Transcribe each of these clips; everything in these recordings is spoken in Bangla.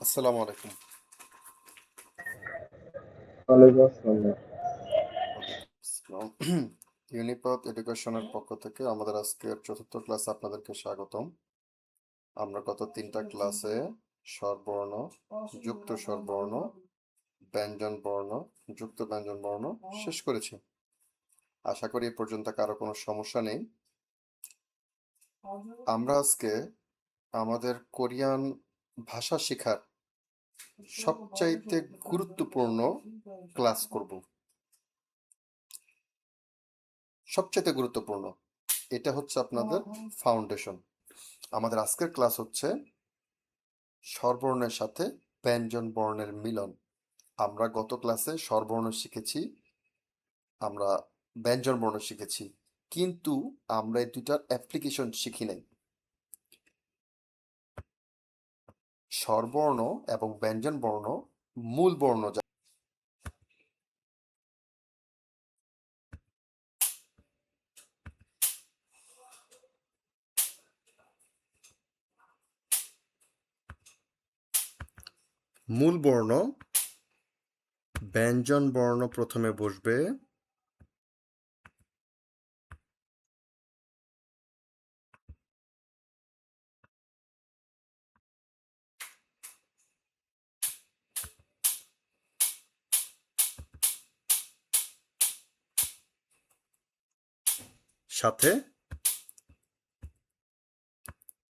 আসসালামু আলাইকুম। ওয়ালাইকুম আসসালাম। আসসালাম। ইউনিপাথ এডুকেশনের পক্ষ থেকে আমাদের আজকের চতুর্থ ক্লাসে আপনাদেরকে স্বাগতম। আমরা গত তিনটা ক্লাসে স্বরবর্ণ, যুক্ত স্বরবর্ণ, ব্যঞ্জন বর্ণ, যুক্ত ব্যঞ্জন বর্ণ শেষ করেছি। আশা করি এ পর্যন্ত কারো কোনো সমস্যা নেই। আমরা আজকে আমাদের কোরিয়ান ভাষা শেখার সবচাইতে গুরুত্বপূর্ণ ক্লাস করব। সবচাইতে গুরুত্বপূর্ণ এটা হচ্ছে আপনাদের ফাউন্ডেশন। আমাদের আজকের ক্লাস হচ্ছে স্বরবর্ণের সাথে ব্যঞ্জন বর্ণের মিলন। আমরা গত ক্লাসে স্বরবর্ণ শিখেছি, আমরা ব্যঞ্জন বর্ণ শিখেছি, কিন্তু আমরা এই দুইটার অ্যাপ্লিকেশন শিখি নাই। স্বরবর্ণ এবং ব্যঞ্জন বর্ণ মূল বর্ণ মূল বর্ণ ব্যঞ্জন বর্ণ প্রথমে বসবে, সাথে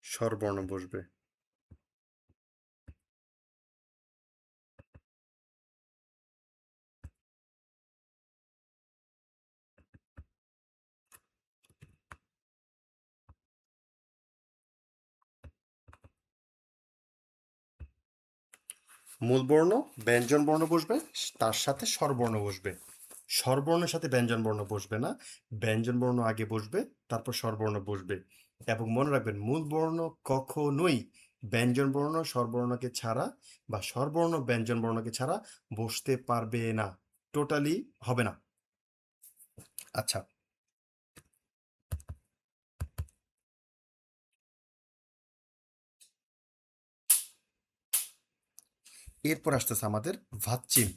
স্বরবর্ণ বসবে। মূল বর্ণ ব্যঞ্জন বর্ণ বসবে, তার সাথে স্বরবর্ণ বসবে। স্বরবর্ণের সাথে ব্যঞ্জন বর্ণ বসবে না, ব্যঞ্জন বর্ণ আগে বসবে, তারপর স্বরবর্ণ বসবে। এবং মনে রাখবেন, মূল বর্ণ কখনোই ব্যঞ্জন বর্ণ স্বরবর্ণকে ছাড়া বা স্বরবর্ণ ব্যঞ্জন বর্ণকে ছাড়া বসতে পারবে না, টোটালি হবে না। আচ্ছা, এরপর আসতেছে আমাদের ভাচ্চিম।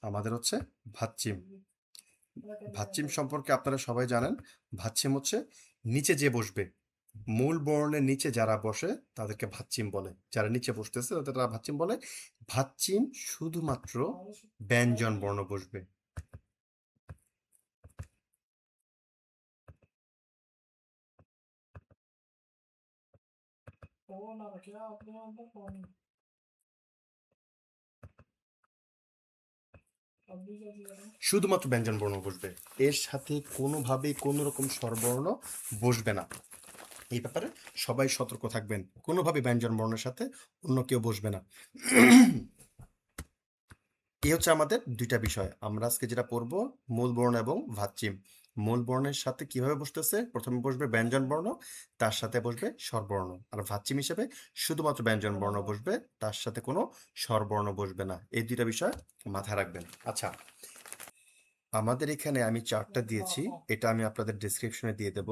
আমাদের হচ্ছে ভাচ্চিম। ভাচ্চিম সম্পর্কে আপনারা সবাই জানেন। ভাচ্চিম হচ্ছে নিচে যে বসবে, মূল বর্ণের নিচে যারা বসে তাদেরকে ভাচ্চিম বলে। যারা নিচে বসতেছে তাদের তারা ভাচ্চিম বলে। ভাচ্চিম শুধুমাত্র ব্যঞ্জন বর্ণ বসবে। শুধুমাত্র ব্যঞ্জন বর্ণ বসবে, এর সাথে কোনোভাবেই কোনো রকম স্বরবর্ণ বসবে না। এই ব্যাপারে সবাই সতর্ক থাকবেন, কোনোভাবে ব্যঞ্জন বর্ণের সাথে অন্য কেউ বসবে না। এই হচ্ছে আমাদের দুইটা বিষয়। আমরা আজকে যেটা পড়বো মূল বর্ণ এবং ভাচ্চিম। মূল বর্ণের সাথে কিভাবে বসতেছে, প্রথমে বসবে ব্যঞ্জন বর্ণ, তার সাথে বসবে স্বরবর্ণ। আর ভাচ্চিম হিসেবে শুধুমাত্র ব্যঞ্জন বর্ণ বসবে, তার সাথে কোনো স্বরবর্ণ বসবে না। এই দুইটা বিষয় মাথায় রাখবেন। আচ্ছা, আমাদের এখানে আমি চার্টটা দিয়েছি, এটা আমি আপনাদের ডিসক্রিপশনে দিয়ে দেব।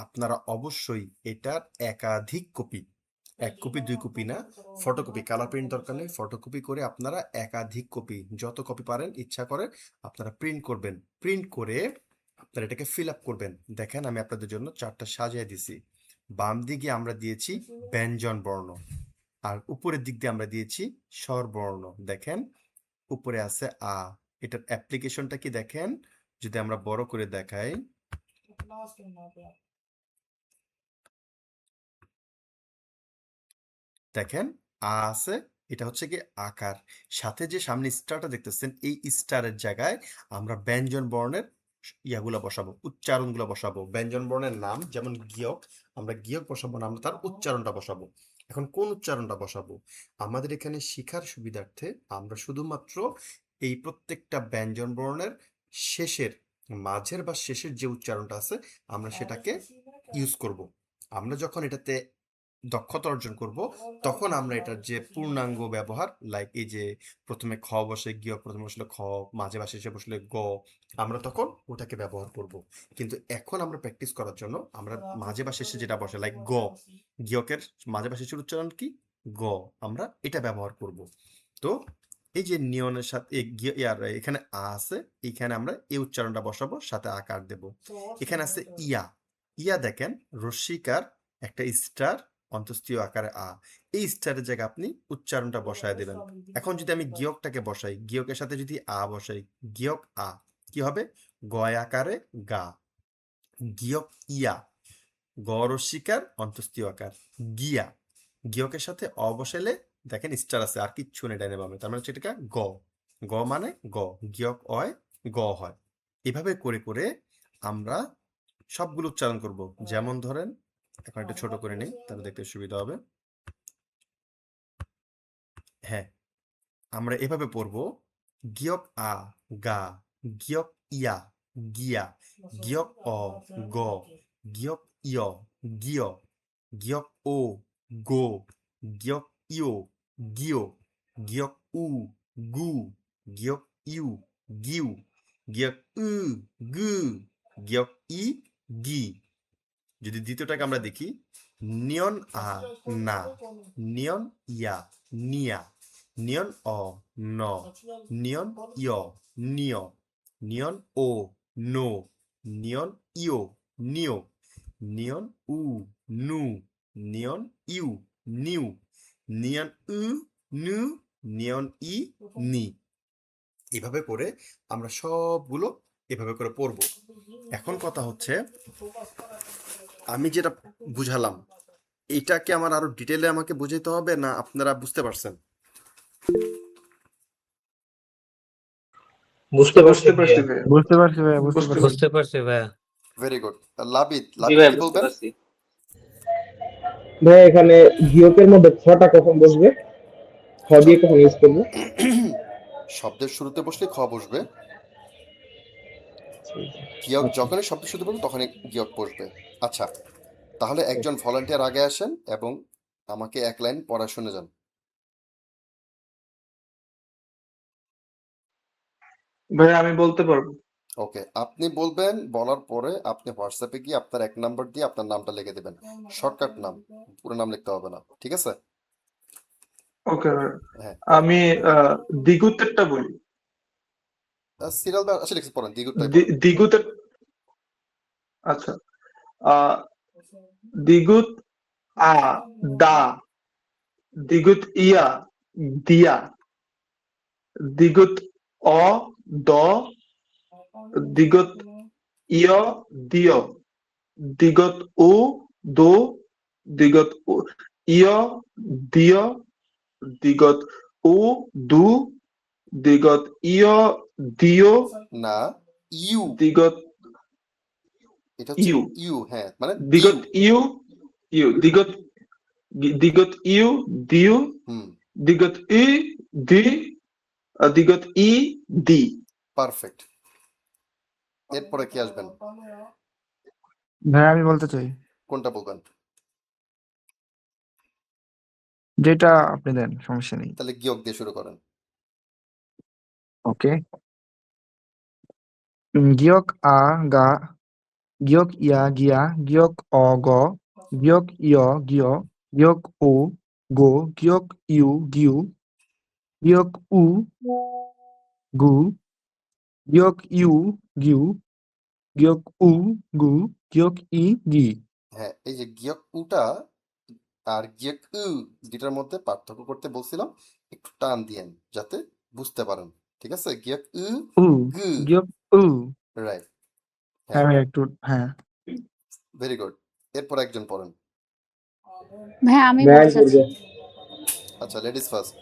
আপনারা অবশ্যই এটার একাধিক কপি, এক কপি দুই কপি না, ফটোকপি, কালার প্রিন্ট দরকার নেই, ফটোকপি করে আপনারা একাধিক কপি, যত কপি পারেন ইচ্ছা করে আপনারা প্রিন্ট করবেন। প্রিন্ট করে আপনারা এটাকে ফিল আপ করবেন। দেখেন আমি আপনাদের জন্য চার্টটা সাজিয়ে দিছি। বাম দিকে আমরা দিয়েছি ব্যঞ্জন বর্ণ, আর উপরের দিক দিয়ে আমরা দিয়েছি স্বরবর্ণ। দেখেন উপরে আছে আ। এটার অ্যাপ্লিকেশনটা কি দেখেন, যদি আমরা বড় করে দেখাই, দেখেন আ আছে, এটা হচ্ছে কি আকার। সাথে যে সামনে স্টারটা দেখতেছেন, এই স্টারের জায়গায় আমরা ব্যঞ্জন বর্ণের ইয়াগুলা বসাবো, উচ্চারণগুলো বসাবো। ব্যঞ্জন বর্ণের নাম যেমন গিয়ক, আমরা গিয়ক বসাবো না, আমরা তার উচ্চারণটা বসাবো। এখন কোন উচ্চারণটা বসাবো, আমাদের এখানে শিখার সুবিধার্থে আমরা শুধুমাত্র এই প্রত্যেকটা ব্যঞ্জন বর্ণের শেষের, মাঝের বা শেষের যে উচ্চারণটা আছে আমরা সেটাকে ইউজ করব। আমরা যখন এটাতে দক্ষতা অর্জন করব, তখন আমরা এটার যে পূর্ণাঙ্গ ব্যবহার, লাইক এই যে প্রথমে খ বসে গিয়ে প্রথমে বসলে খ, মাঝে বাসে এসে বসলে গ, আমরা তখন ওটাকে ব্যবহার করব। কিন্তু এখন আমরা প্র্যাকটিস করার জন্য আমরা মাঝে বাসে এসে যেটা বসে, লাইক গ, গিয়কের মাঝে বাসে এসে উচ্চারণ কি গ, আমরা এটা ব্যবহার করব। তো এই যে নিয়নের সাথে এখানে আ আছে, এখানে আমরা এই উচ্চারণটা বসাবো, সাথে আকার দেব। এখানে আছে ইয়া, ইয়া দেখেন রস্যিকার একটা স্টার, অন্তস্থীয় আকারে আ, এই স্টারের জায়গায় আপনি উচ্চারণটা বসায় দেবেন। এখন যদি আমি গিয়কটাকে বসাই, গিয়কের সাথে যদি আ বসাই, গিয়ক আ কি হবে, গয় আকারে গা। গিয়ক ইয়া, গ রস্যিকার অন্তস্থীয় আকার গিয়া, গিয়কের সাথে অ বসাইলে দেখেন স্টার আছে, আর কিচ্ছু নেই ডাইনে বামে, তার মানে হচ্ছে এটা গ, গ মানে গ, গিয়ক অয় গ হয়। এভাবে করে করে আমরা সবগুলো উচ্চারণ করব। যেমন ধরেন, এখন একটু ছোট করে নিই তাহলে দেখতে সুবিধা হবে। হ্যাঁ, আমরা এভাবে পড়ব, গিয়ক আ গা, গিয়ক ইয়া গিয়া, গিয়ক অ গ, গিয়ক ইয় গিয়, গিয়ক ও গো, গিয়ক ইও গিয়, গিয়ক উ গু, গিয়ক ইউ গিউ, গিয়ক উ গু, গিয়ক ই গি। যদি দ্বিতীয়টাকে আমরা দেখি, নিয়ন আ না, নিয়ন ইয়া নিয়া, নিয়ন অ ন, নিয়ন ইয় নিয়, নিয়ন ও নো, নিয়ন ইও নিও, নিয়ন উ নু, নিয়ন ইউ নিউ, নিয়ন উ নু, নিয়ন ই নি। এভাবে করে আমরা সবগুলো এভাবে করে পড়ব। এখন কথা হচ্ছে, আমি যেটা বুঝালাম এটাকে আমার আরো ডিটেলে আমাকে বুঝাইতে হবে, না আপনারা বুঝতে পারছেন? বুঝতে পারছি বুঝতে ভাইয়া। পারছি ভাইয়া, বুঝতে পারছি ভাইয়া, বুঝতে পারছি। বুঝতে পারছি ভাইয়া। Very good. লাবিদ, জি লাবিদ ভাইয়া, কি বুঝতে বলবেন? পারছি। ভাই এখানে গিয়কের মধ্যে খটা কখন বসবে? খ দিয়ে কখন ইউজ করবো? শব্দের শুরুতে বসলে খ বসবে, গিয়ক আচ্ছা, যখনই শব্দের শুরুতে বসবে তখনই গিয়ক বসবে। আচ্ছা, তাহলে একজন ভলান্টিয়ার আগে আসেন এবং আমাকে এক লাইন পড়া শুনে যান। ভাইয়া আমি বলতে পারবো। ওকে, আপনি বলবেন, বলার পরে আপনি হোয়াটসঅ্যাপে গিয়ে আপনার 1 নাম্বার দিয়ে আপনার নামটা লিখে দেবেন। শর্টকাট নাম, পুরো নাম লিখতে হবে না, ঠিক আছে? ওকে ভাইয়া, হ্যাঁ, আমি দিগুতেরটা বলি। সিরিয়াল বাই আসলে লিখে পড়েন, দ্বিগুণটাই পড়েন। দিগুতের, আচ্ছা, আহ দিগুত আ দা, দিগুত ইয়া দিয়া, দিগুত অ দ, দিগুত ইয় দিয়, দিগত ও দো, দিগত ইয় দিয়, দিগত ও দু, দিগত ইয় দিয়, না, ইউ, দিগত এটা হচ্ছে ইউ, ইউ, হ্যাঁ মানে দিগত ইউ ইউ, দিগত ইউ দিউ, হুম, দিগত ই দি, দিগত ই দি। পারফেক্ট। এরপরে কি আসবেন? ভাইয়া আমি বলতে চাই, কোনটা বলবেন? যেটা আপনি দেন, সমস্যা নেই। তাহলে গিয়ক দিয়ে শুরু করেন। ওকে। গিয়ক আ গা, গিয়ক ইয়া গিয়া, গিয়ক অ গ, গিয়ক ইয় গিয়, গিয়ক ও গো, গিয়ক ইউ গিউ, গিয়ক উ গু, গিয়ক ইউ গিউ, গিয়ক উ গু, গিয়ক ই গি। হ্যাঁ, এই যে গিয়ক উটা আর গিয়ক উ দুটার মধ্যে পার্থক্য করতে বলছিলাম, একটু টান দিয়েন যাতে বুঝতে পারেন, ঠিক আছে? গিয়ক উ উ, গু, গিয়ক উ। রাইট, হ্যাঁ হ্যাঁ, ভাইয়া একটু, হ্যাঁ। Very good. এরপর একজন পড়েন। ভাই আমি ভাই বলতে চাচ্ছি। করবো। আচ্ছা, লেডিস ফার্স্ট।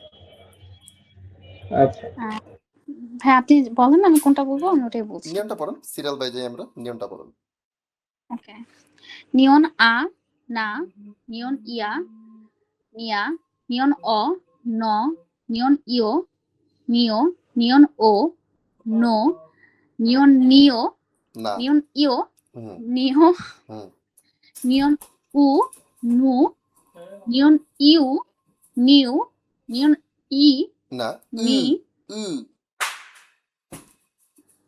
আচ্ছা, আহ, ভাই আপনি বলেন আমি কোনটা বলবো, আমি ওটাই বলছি। নিয়মটা পড়েন, সিরিয়াল বাই যাই আমরা, নিয়মটা পড়েন। ওকে। নিয়ন আ না, নিয়ন ইয়া নিয়া, নিয়ন অ ন, নিয়ন ইও নিও, নিয়ন ও নো, নিয়ন নিও, না, নিয়ন ইও হুম নিও, হুম, নিয়ন উ নু, নিয়ন ইউ নিউ নিয়ন ই না নি উ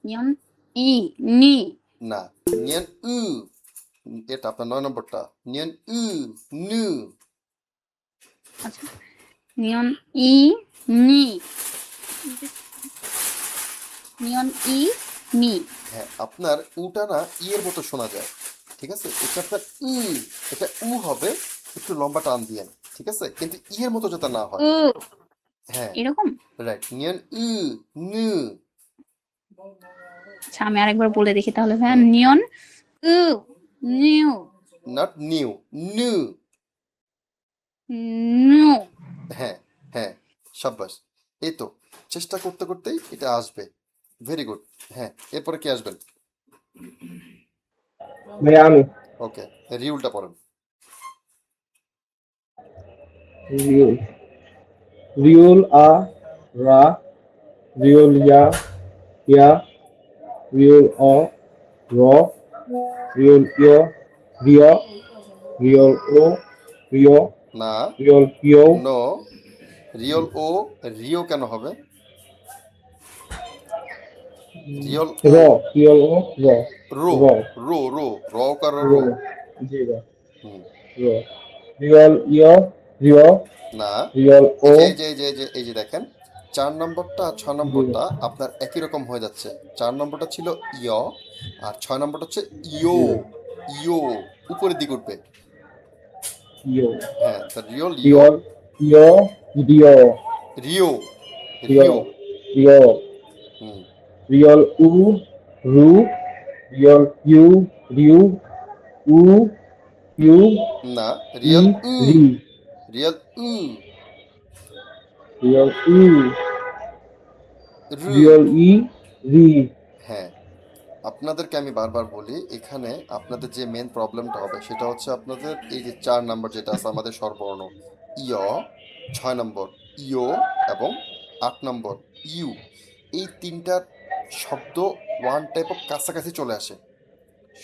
নিয়ন ই নি না নিয়ন উ এটা আপনার 9 নম্বরটা নিয়ন উ নু আচ্ছা নিয়ন ই নি নিয়ন ই নি হ্যাঁ আপনার উটা না ই এর মতো শোনা যায় ঠিক আছে এটা আপনার উ এটা উ হবে একটু লম্বা টান দিয়ে ঠিক আছে কিন্তু ই এর মতো যাতে না হয় উ হ্যাঁ এরকম। রাইট নিয়ন উ নু আচ্ছা আমি আরেকবার বলে দেখি তাহলে ভাইয়া হুম নিয়ন উ নিউ নট নিউ নু নু হ্যাঁ হ্যাঁ সাব্বাস এই তো চেষ্টা করতে করতেই এটা আসবে ভেরি গুড হ্যাঁ এরপরে কি আসবেন ভাইয়া আমি ওকে রিউলটা পড়েন রিউল রিউল আ রা রিউল ইয়া রিউল অ র রিউল রিয় রিউল ও রিয় না রিউল ইয় নো রিয়ল ও রিও কেন হবে রিয়ল র ও রিউল ও র রো র রো রো রকার র রো জি র হুম র রিউল রিয় না রিউল ও এই যে দেখেন 4 নম্বরটা আর 6 জি নম্বরটা আপনার একই রকম হয়ে যাচ্ছে 4 নম্বরটা ছিল ইয় আর 6 নম্বরটা হচ্ছে ইয়ো জি ইয়ো উপরের দিকে উঠবে ইয় হ্যাঁ তা রিয়ল ইয়ো রিউল ইয় রিয় রিও রিয় রিও রিয় হুম রিয়ল রু রিয়ল রিউ উ ইউ না ই রিয়ল উ রি রিয়ল উ রিয়ল রু রিয়ল রি হ্যাঁ আপনাদেরকে আমি বারবার বলি এখানে আপনাদের যে মেন প্রবলেমটা হবে সেটা হচ্ছে আপনাদের এই যে 4 নাম্বার যেটা আছে আমাদের স্বরবর্ণ ইয় 6 নম্বর ইও এবং 8 নম্বর ইউ এই তিনটার শব্দ ওয়ান টাইপ অফ কাছাকাছি চলে আসে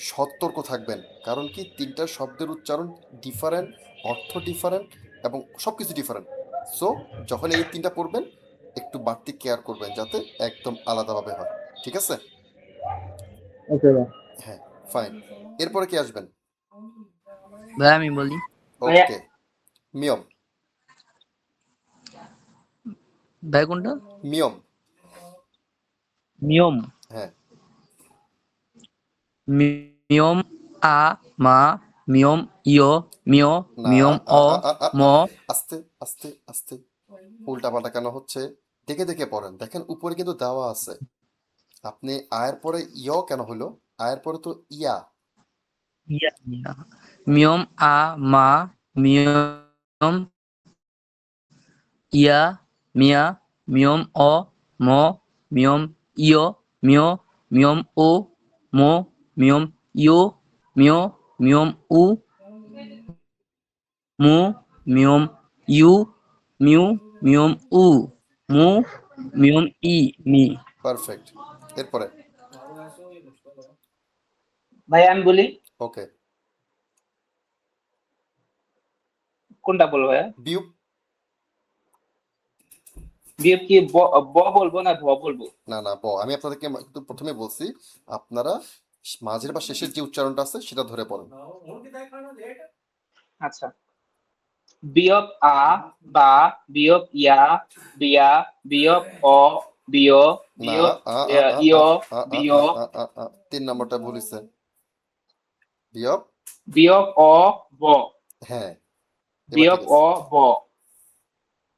সতর্ক থাকবেন কারণ কি তিনটার শব্দের উচ্চারণ ডিফারেন্ট অর্থ ডিফারেন্ট এবং সব কিছু ডিফারেন্ট সো যখন এই তিনটা পড়বেন একটু বাড়তি কেয়ার করবেন যাতে একদম আলাদাভাবে হয় ঠিক আছে ওকে ভাই হ্যাঁ ফাইন এরপরে কি আসবেন ভাই আমি বলি ভাইয়া ওকে মিয়ম ভাই কোনটা মিয়ম মিয়ম হ্যাঁ মিয়ম আ মা মিয়ম ইয় মিয় না মিয়ম অ ম আস্তে আস্তে আস্তে উল্টা পাল্টা কেন হচ্ছে দেখে দেখে পড়েন দেখেন উপরে কিন্তু দেওয়া আছে আপনি আয়ের পরে ইয় কেন হলো আয়ের পরে তো ইয়া ইয়া ইয়া। মিয়ম আ মা মিয়ম ইয়া মিয়া মিয়ম অ ম মিয়ম ইয় মিয় মিয়ম ও মো মিয়ম ইয় মিয় মিয়ম উ মু মিয়ম ইউ মিউ মিয়ম উ মু মিয়ম ই মি পারফেক্ট এরপরে ভাই আমি বলি ওকে কোনটা বলবো ভাইয়া বিউপ বিএফ কি ব বলবো না ভ বলবো না না আমি আপনাদেরকে কিন্তু প্রথমে বলছি আপনারা মাঝের বা শেষের যে উচ্চারণটা আছে সেটা ধরে পড়েন আচ্ছা বিয়প আ বা বিয়প ইয়া বিয়া বিয়প অ বিয় না বিয়প আ আ আ আ ইয় আ আ বিয় আ আ আ 3 নম্বরটা ভুল হইছে বিয়প বিয়প অ ব হ্যাঁ এবার ঠিক বিয়প আছে অ ব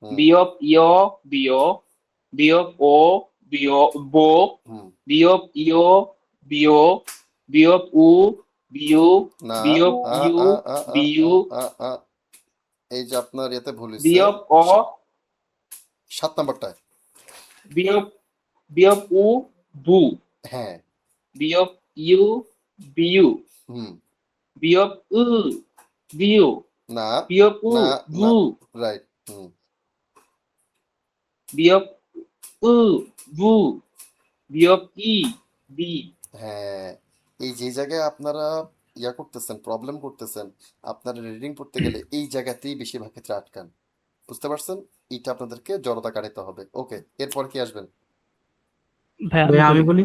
হুম বিয়প ইয় বিয় বিয়প ও বিয় বো হুম বিয়প ইয় বিয় বিয়প উ বিউ না বিয়প আ ইউ আ আ আ বিউ আ আ এই যে আপনার এতে ভুল হইছে বিয়প অ 7 নম্বরটায় বিয়প বিয়প উ বু হ্যাঁ বিয়প ইউ বিউ হুম বিয়প উ বিউ না বিয়প উ না না বু রাইট হুম বিয়প উ বু বিয়প ই বি হ্যাঁ এই যে জায়গায় আপনারা ইয়া করতেছেন, প্রবলেম করতেছেন, আপনারা রিডিং পড়তে গেলে এই জায়গাতেই বেশিরভাগ ক্ষেত্রে আটকান। বুঝতে পারছেন? এটা আপনাদেরকে জড়তা কাটাতে হবে। ওকে, এরপর কি আসবেন? ভাইয়া আমি বলি।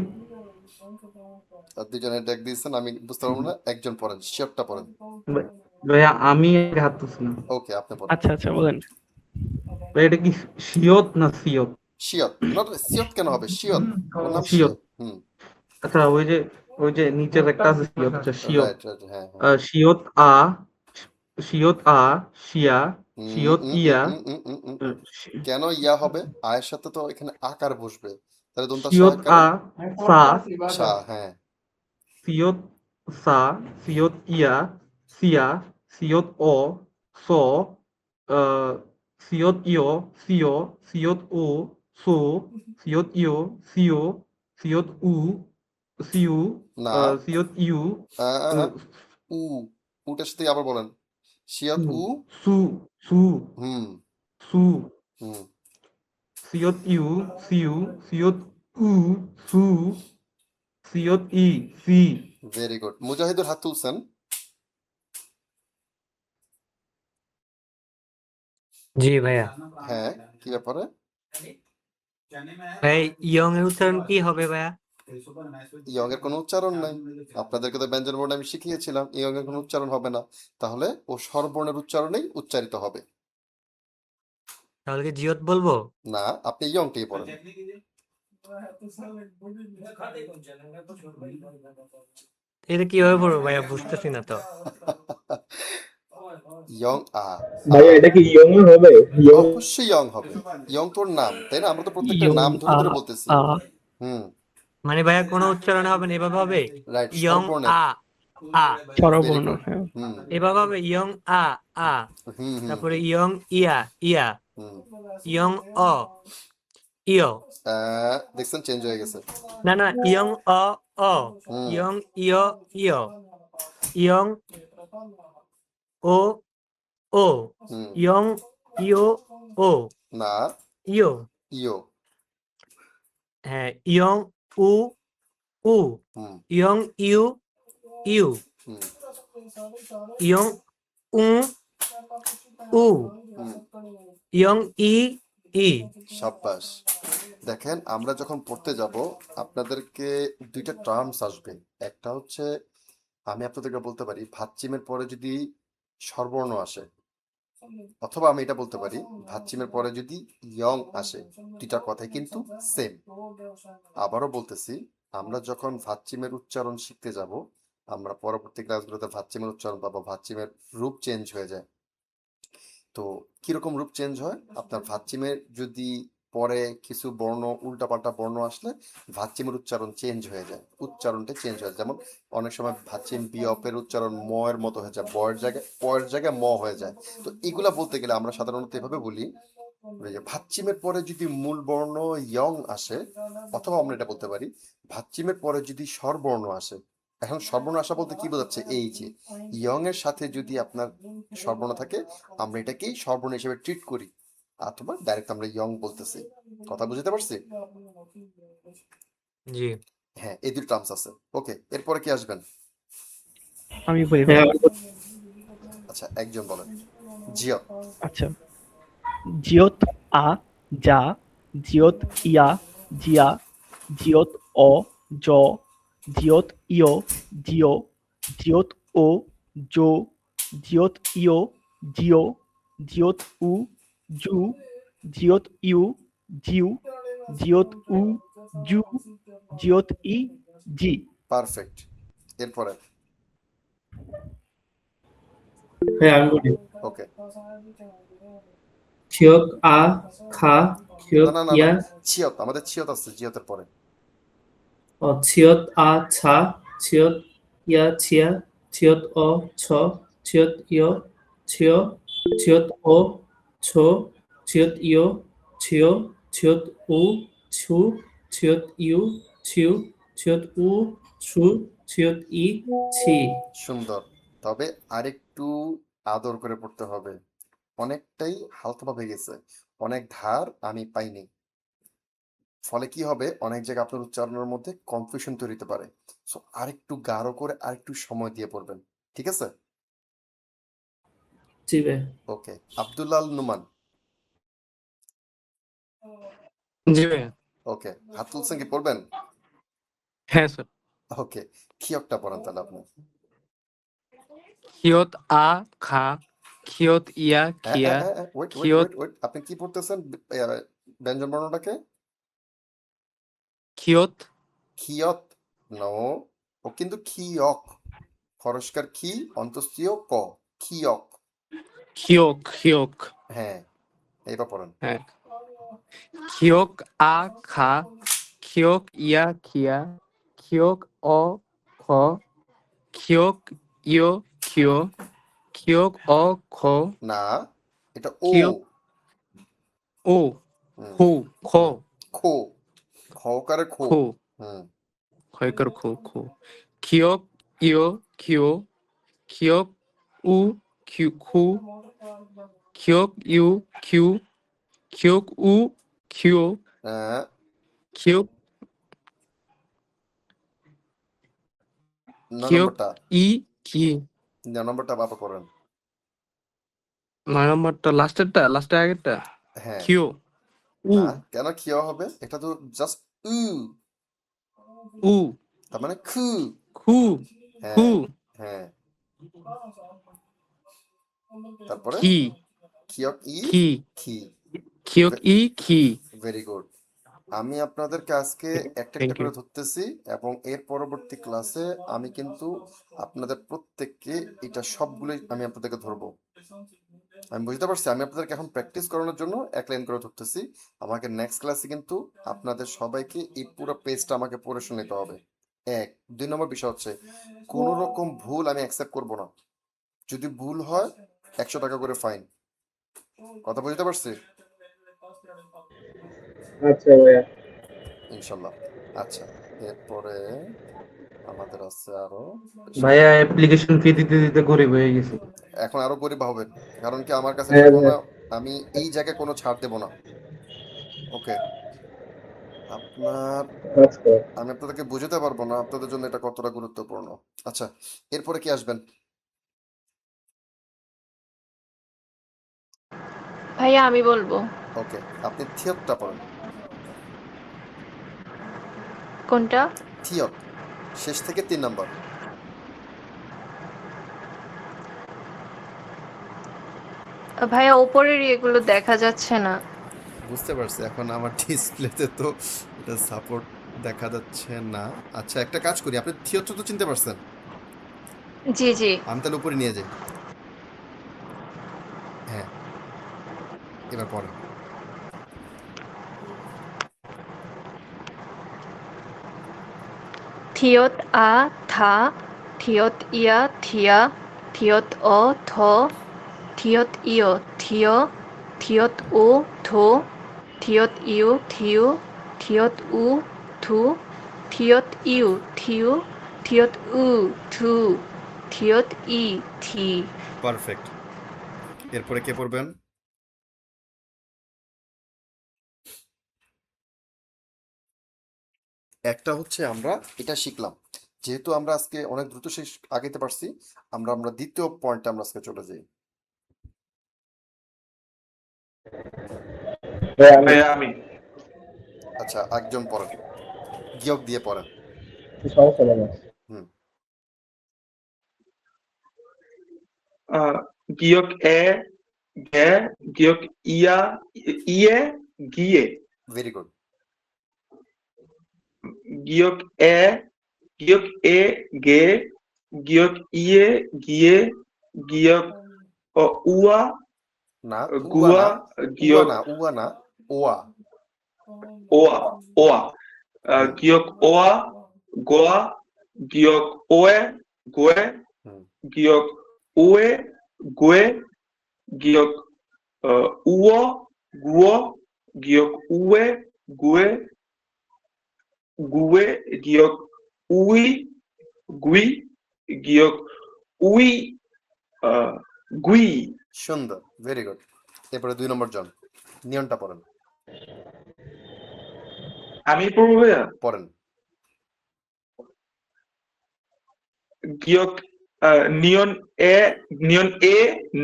আর দুজনে ডাক দিয়েছেন, আমি বুঝতে পারবো না, একজন পড়েন, শিওরটা পড়েন। ভাইয়া আমি আগে হাত তুলছি না। ওকে, আপনি পড়েন। আচ্ছা বলেন। ভাইয়া এটা কি শিয়ত না সিয়ত? শিয়ত, নট সিয়ত কেন হবে? শিয়ত, ওর নাম শিয়ত। শিয়ত। হুম, আচ্ছা ওই যে নিচের একটা আছে শিয়ত, আচ্ছা শিয়ত। রাইট রাইট, হ্যাঁ হ্যাঁ। শিয়ত আ, শিয়ত আ, শিয়া, উম, শিয়ত উম, ইয়া, উম, উম, উম, উম, উম। শি- কেন ইয়া হবে? আয়ের সাথে তো এখানে আকার বসবে, তাহলে দন্তা শিয়ত সহায়কারে আ, সা, সা, হ্যাঁ। শিয়ত সা, শিয়ত ইয়া, সিয়া, শিয়ত অ, স, আহ, শিয়ত ইয়, সিয়, শিয়ত ও, সো, শিয়ত ইয়, সিও, শিয়ত উ, সিউ, না, শিয়ত ইউ, আহ, উ, উটার সাথে আবার বলেন, শিয়ত সু, উ। সু, সু, হুম সু, হুম। শিয়ত ইউ, সিউ, শিয়ত উ, সু, শিয়ত ই, সি। ভেরি গুড, মুজাহিদুর হাত তুলছেন। জি ভাইয়া। হ্যাঁ, কি ব্যাপারে? ভাই ইয়ং এর উচ্চারণ কি হবে ভাইয়া? ইয়ং এর কোনো উচ্চারণ নাই, আপনাদেরকে তো ব্যঞ্জন বর্ণ আমি শিখিয়েছিলাম, ইয়ং এর কোনো উচ্চারণ হবে না, তাহলে ও স্বরবর্ণের উচ্চারণেই উচ্চারিত হবে। তাহলে কি জিয়ত বলবো? না, আপনি ইয়ংটাই পড়েন। এটা কিভাবে পড়বো ভাইয়া, বুঝতেছি না তো। ইয়ং আ, ভাইয়া এটা কি ইয়ং হবে? ইয়ং অবশ্যই ইয়ং হবে। ইয়ং তোর নাম, তাই না? আমরা তো প্রত্যেকটা ইয়ং নাম ধরে আ, ধরে বলতেছি। আ, হুম, মানে ভাইয়া কোনো উচ্চারণ হবে না, এভাবে হবে রাইট, ইয়ং স্বরবর্ণের। আ, আ ভেরি স্বরবর্ণ, গুড। হ্যাঁ। হুম এভাবে হবে ইয়ং আ, আ, হুম হুম তারপরে ইয়ং ইয়া, ইয়া, হুম। ইয়ং অ, ইয়, দেখছেন, চেঞ্জ হয়ে গেছে। না ইয়ং অ, অ, হুম ইয়ং ইয়, ইয়, ইয়ং ও, ও, হুম। ইয়ং ইয়, ও, না, ইয়, ইয়ো। হ্যাঁ ইয়ং উ, উ, হুম ইয়ং ইউ, ইউ, হুম ইয়ং উ, উ, হুম। ইয়ং ই, ই। সাব্বাস। দেখেন, আমরা যখন পড়তে যাব আপনাদেরকে দুইটা টার্মস আসবে। একটা হচ্ছে, আমি আপনাদেরকে বলতে পারি ভাচ্চিমের পরে যদি স্বরবর্ণ আসে, অথবা আমি এটা বলতে পারি ভাচ্চিমের পরে যদি ইয়ং আসে, দুইটা কথাই কিন্তু সেম। আবারও বলতেছি, আমরা যখন ভাচ্চিমের উচ্চারণ শিখতে যাব, আমরা পরবর্তী ক্লাসগুলোতে ভাচ্চিমের উচ্চারণ পাবো, ভাচ্চিমের রূপ চেঞ্জ হয়ে যায়। তো কিরকম রূপ চেঞ্জ হয়? আপনার ভাচ্চিমের যদি পরে কিছু বর্ণ, উল্টাপাল্টা বর্ণ আসলে ভাচ্চিমের উচ্চারণ চেঞ্জ হয়ে যায়, উচ্চারণটা চেঞ্জ হয়ে যায়। যেমন অনেক সময় ভাচ্চিম বিয়পের উচ্চারণ ম এর মতো হয়ে যায়, বয়ের জায়গায় পয়ের জায়গায় ম হয়ে যায়। তো এগুলা বলতে গেলে আমরা সাধারণত এভাবে বলি, ওই যে ভাচ্চিমের পরে যদি মূল বর্ণ ইয়ং আসে, অথবা আমরা এটা বলতে পারি ভাচ্চিমের পরে যদি স্বরবর্ণ আসে। এখন স্বরবর্ণ আসা বলতে কি বোঝাচ্ছে? এই যে ইয়ং এর সাথে যদি আপনার স্বরবর্ণ থাকে, আমরা এটাকেই স্বরবর্ণ হিসেবে ট্রিট করি, অথবা ডাইরেক্ট আমরা ইয়ং বলতেছি। কথা বুঝতে পারছি? জি হ্যাঁ, এই দুটো টার্মস আছে। ওকে, এরপরে কি আসবেন? আমি বলি হ্যাঁ ভাইয়া। আচ্ছা, একজন বলেন। জিও। আচ্ছা, জিয়ত আ, যা, জিয়ত ইয়া, জিয়া, জিয়ত অ, জ, জিয়ত ইয়, জিও, জিয়ত ও, জো, জিয়ত ইয়, জিও, জিয়ত উ, জু, জিয়ত ইউ, জিউ, জিয়ত উ, জু, জিয়ত ই, জি। পারফেক্ট। এরপরে। হ্যাঁ আমি বলি। ওকে। ছিয়ক আ, খা, না ছিয়ক না না না, ইয়া, ছিয়ত, আমাদের ছিয়ত আছে, জিয়তের পরে। ছিয়ত আ, ছা, ছিয়ত ইয়া, ছিয়া, ছিয়ত অ, ছ, ছিয়ত ইয়, ছিয়, ছিয়ত ও, ছো, ছিয়ত ইয়, ছিয়, ছিয়ত উ, ছু, ছিয়ত ইউ, ছিউ, ছিয়ত উ, ছু, ছিয়ত ই, ছি। সুন্দর। তবে আরেকটু আদর করে পড়তে হবে, অনেকটাই হালকা ভাবে গেছে, অনেক ধার আমি পাইনি। ফলে কি হবে, অনেক জায়গায় আপনার উচ্চারণের মধ্যে কনফিউশন তৈরি হতে পারে। সো আরেকটু গাঢ় করে আরেকটু সময় দিয়ে পড়বেন, ঠিক আছে? জি ভাইয়া। ওকে, আব্দুল্লাহ আল নুমান। জি ভাইয়া। ওকে, হাত তুলছেন কি, পড়বেন? হ্যাঁ স্যার। ওকে, খিয়কটা পড়েন তাহলে আপনি। খিয়ত আ খা, খিয়ত ইয়া খিয়া, ওয়েট ওয়েট খিয়ত ওয়েট ওয়েট, আপনি কি পড়তেছেন ব্যঞ্জন বর্ণটাকে? খিয়ত খিয়ত? নো, ও কিন্তু খিয়ক, খরস্কার খি, অন্তস্তীয় ক, খিয়ক। খিয়ক খিয়ক। হ্যাঁ, এইবার পড়েন। হ্যাঁ, খিয়ক আ খা, খিয়ক ইয়া খিয়া, খিয়ক অ খ, খিয়ক ইয় খিয়, খিয়ক অ খ, না, এটা ও। খিয়ক ও হুম হু খ, হুম, খো, খকারে খো। খো, হুম, খয়কার খো খো, খিয়ক ইয় খিয়, খিয়ক উ খিউ খু, খিয়ক ইউ খিউ, খিয়ক উ খিউ, আহ, খিয়ক ন খিয়ক নম্বরটা, ই কি। ন নম্বরটা বাবা পড়েন। 9 নম্বরটা লাস্টেরটা, লাস্টের আগেরটা। হ্যাঁ, খিও উ না কেন খিয় হবে, এটা তো জাস্ট উ, উ তার মানে খু। খু খু, হ্যাঁ হ্যাঁ, তারপরে খি খিয়ক ই, খি, খি। খিয়ক ই খি। Very good. আমি আপনাদেরকে আজকে একটা একটা থ্যাংক ইউ। করে ধরতেছি, এবং এর পরবর্তী ক্লাসে আমি কিন্তু আপনাদের প্রত্যেককে এটা সবগুলোই আমি আপনাদেরকে ধরবো। আমি বুঝতে পারছি, আমি আপনাদেরকে এখন প্র্যাকটিস করানোর জন্য এক লাইন করে ধরতেছি। আমাকে নেক্সট ক্লাসে কিন্তু আপনাদের সবাইকে এই পুরো পেজটা আমাকে পড়ে শুনতে হবে। এক, 2 নম্বর বিষয় হচ্ছে, কোনো রকম ভুল আমি অ্যাকসেপ্ট করব না। যদি ভুল হয় 100 টাকা করে ফাইন। কথা বুঝতে পারছি? আচ্ছা ভাইয়া। ইনশাল্লাহ। আচ্ছা, এরপরে আমাদের আছে আরো ভাইয়া অ্যাপ্লিকেশন ফি দিতে দিতে গরিব হয়ে গেছে। এখন আরো গরিব হবেন, কারণ কি আমার কাছে হ্যাঁ টাকা ভাইয়া। না, আমি এই জায়গায় কোনো ছাড় দেব না। ওকে, আপনার, আচ্ছা। আমি আপনাদেরকে বুঝাতে পারবো না আপনাদের জন্য এটা কতটা গুরুত্বপূর্ণ। আচ্ছা, এরপরে কি আসবেন? ভাইয়া আমি বলবো। ওকে, আপনি থিয়তটা পড়েন। কোনটা? থিয়ত, শেষ থেকে 3 নম্বর। ভাইয়া ওপরের এগুলো দেখা যাচ্ছে না। বুঝতে পারছি, এখন আমার ডিসপ্লেতে তো এটা সাপোর্ট দেখা যাচ্ছে না। আচ্ছা, একটা কাজ করি, আপনি থিয়তটা তো চিনতে পারছেন, জি জি। আমি তাহলে উপরে নিয়ে যাই। হ্যাঁ, এবার পড়েন। থিয়ত আ থা, থিয়ত ইয়া থিয়া, থিয়ত অ থ, থিয়ত ইয় থিয়, থিয়ত উ থু, থিয়ত ইউ থিউ, থিয়ত উ থু, থিয়ত ইউ থিউ, থিয়ত উ থু, থিয়ত ই থি। পারফেক্ট। এরপরে কে পড়বেন? একটা হচ্ছে আমরা এটা শিখলাম, যেহেতু আমরা আজকে অনেক দ্রুত শেষ আগাইতে পারছি, আমরা আমরা দ্বিতীয় পয়েন্টে আমরা আজকে চলে যাই। ভাইয়া আমি আচ্ছা, একজন পড়েন, গিয়ক দিয়ে পড়েন। সমস্যা নেই। হুম, গিয়ক এ গে, গিয়ক ইয়া ইয়ে গিয়ে, ভেরি গুড। গিয়ক এ, গিয়ক এ গে, গিয়ক ইয়ে গিয়ে, গিয়ক উয়া না, উয়া গুয়া, না, উয়া গিয়ক না, উয়া না, ওয়া। ওয়া ওয়া, হুম গিয়ক ওয়া গোয়া, গিয়ক ওয়ে গোয়ে, হুম, গিয়ক ওয়ে গোয়ে, গিয়ক উয় গুয়, গিয়ক উয়ে গুয়ে, গুয়ে, গিয়ক উই গুই, গিয়ক উই গুই। সুন্দর, ভেরি গুড। এরপরে 2 নম্বর জন, নিয়নটা পড়েন। আমি পড়বো ভাইয়া পড়েন। গিয়ক নিয়ন এ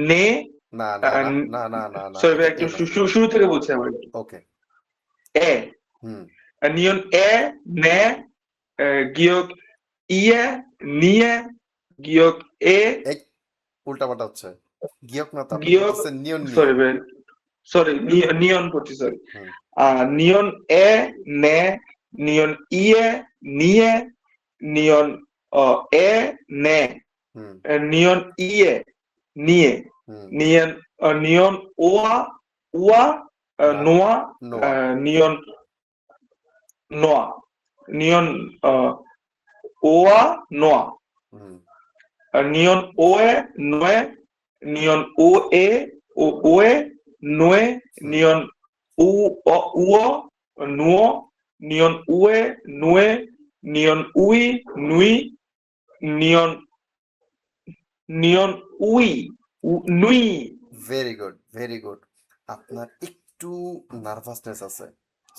নে না না না না না না না সরি ভাই এটা একটু এ না। শুরু থেকে বলছি আমার ওকে। এ হুম নিয়ন এ নে গিয়ক ইয়ে নিয়ে গিয়ক এ এই উল্টাপাল্টা হচ্ছে। গিয়ক না তো, আপনি গিয়ক বলতেছেন নিয়ন সরি নিয়ন। ভাই সরি নিয়ন পড়ছি সরি হুম নিয়ন এ নে নিয়ন ইয়ে নিয়ে নিয়ন এ নে হুম নিয়ন ইয়ে নিয়ে হুম নিয়ন নিয়ন ওয়া ওয়া না নোয়া নোয়া। নিয়ন নোয়া নিয়ন ওয়া নোয়া হুম নিয়ন way নোয়ে neon O a way নোয়ে হুম নিয়ন উ উও নুও নিয়ন উয়ে নুয়ে নিয়ন উই নুই নিয়ন নিয়ন উই নুই ভেরি গুড ভেরি গুড। আপনার একটু নার্ভাসনেস আছে,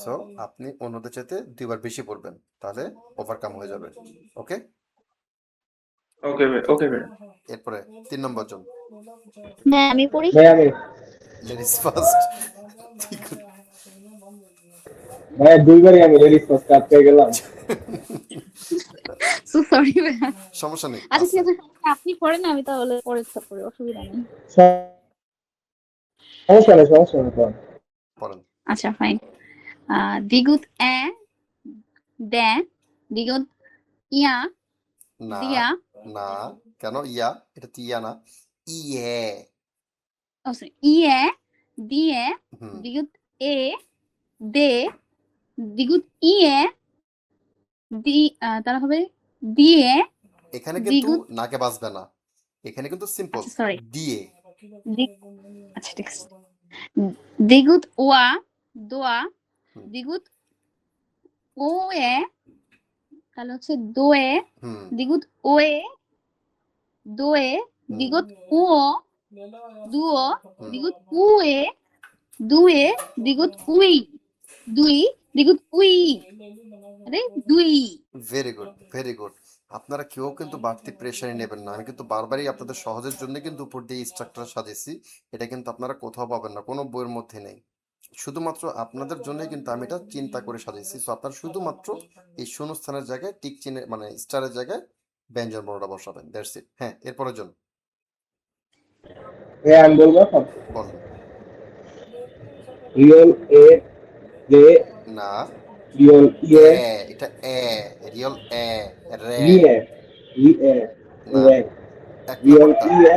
সো আপনি অন্যদের চাইতে 2বার বেশি পড়বেন, তাহলে ওভারকাম হয়ে যাবে। ওকে। ওকে ভাই ওকে ভাই এরপরে 3 নম্বর জন, হ্যাঁ আমি পড়ি। ভাই আমি লেডিস ফার্স্ট। ভাই 2বারই আমি লেডিস ফার্স্ট কাপ পেয়ে গেলাম। সো সরি ভাইয়া। সমস্যা নেই, আচ্ছা ঠিক আছে। আছে, আপনি পড়েন, আমি তাহলে পরে পড়ি, অসুবিধা নেই। সমস্যা নেই পড়েন। আচ্ছা ফাইন। দ্বিগুদ এ দে, দ্বিগুদ ইয়া না দিয়া, না, কেন ইয়া? এটা তো ইয়া না, ইয়ে। ও সরি, ইয়ে দিয়ে, হুম দ্বিগুদ এ দে, দ্বিগুদ ইয়ে তারা হবে দিয়ে, এখানে কিন্তু দ্বিগুদ নাকে বাজবে না, এখানে কিন্তু সিম্পল আচ্ছা সরি, দিয়ে। আচ্ছা ঠিক আছে, দ্বিগুদ ওয়া দোয়া, হুম দ্বিগুদ ও এ, তাহলে হচ্ছে দোয়ে, হুম দ্বিগুদ ওয়ে দোয়ে, হুম দ্বিগুদ উও দুও, হুম দ্বিগুদ উয়ে দুয়ে, দ্বিগুদ উই দুই, দ্বিগুদ উই আরে দুই। Very good very good. আপনারা কেউ কিন্তু বাড়তি প্রেশারই নেবেন না, আমি কিন্তু বারবারই আপনাদের সহজের জন্য কিন্তু উপর দিয়ে স্ট্রাকচার সাজিয়েছি। এটা কিন্তু আপনারা কোথাও পাবেন না, কোনো বইয়ের মধ্যে নেই। শুধুমাত্র আপনাদের জন্যই কিন্তু আমি এটা চিন্তা করে সাজিয়েছি। সো আপনারা শুধুমাত্র এই শূন্যস্থানের জায়গায় টিক চিহ্নে মানে স্টারের জায়গায় ব্যঞ্জন বর্ণটা বসাবেন, দ্যাটস ইট। হ্যাঁ, এরপরের জন হ্যাঁ আমি বলবো বলেন। রিয়েল এ রে না, রিয়েল এ, ইয়ে এটা এ, রিয়েল এ, রে। রিয়ে রিয়ে না, রে 1 রিয়েল নম্বরটা ইয়ে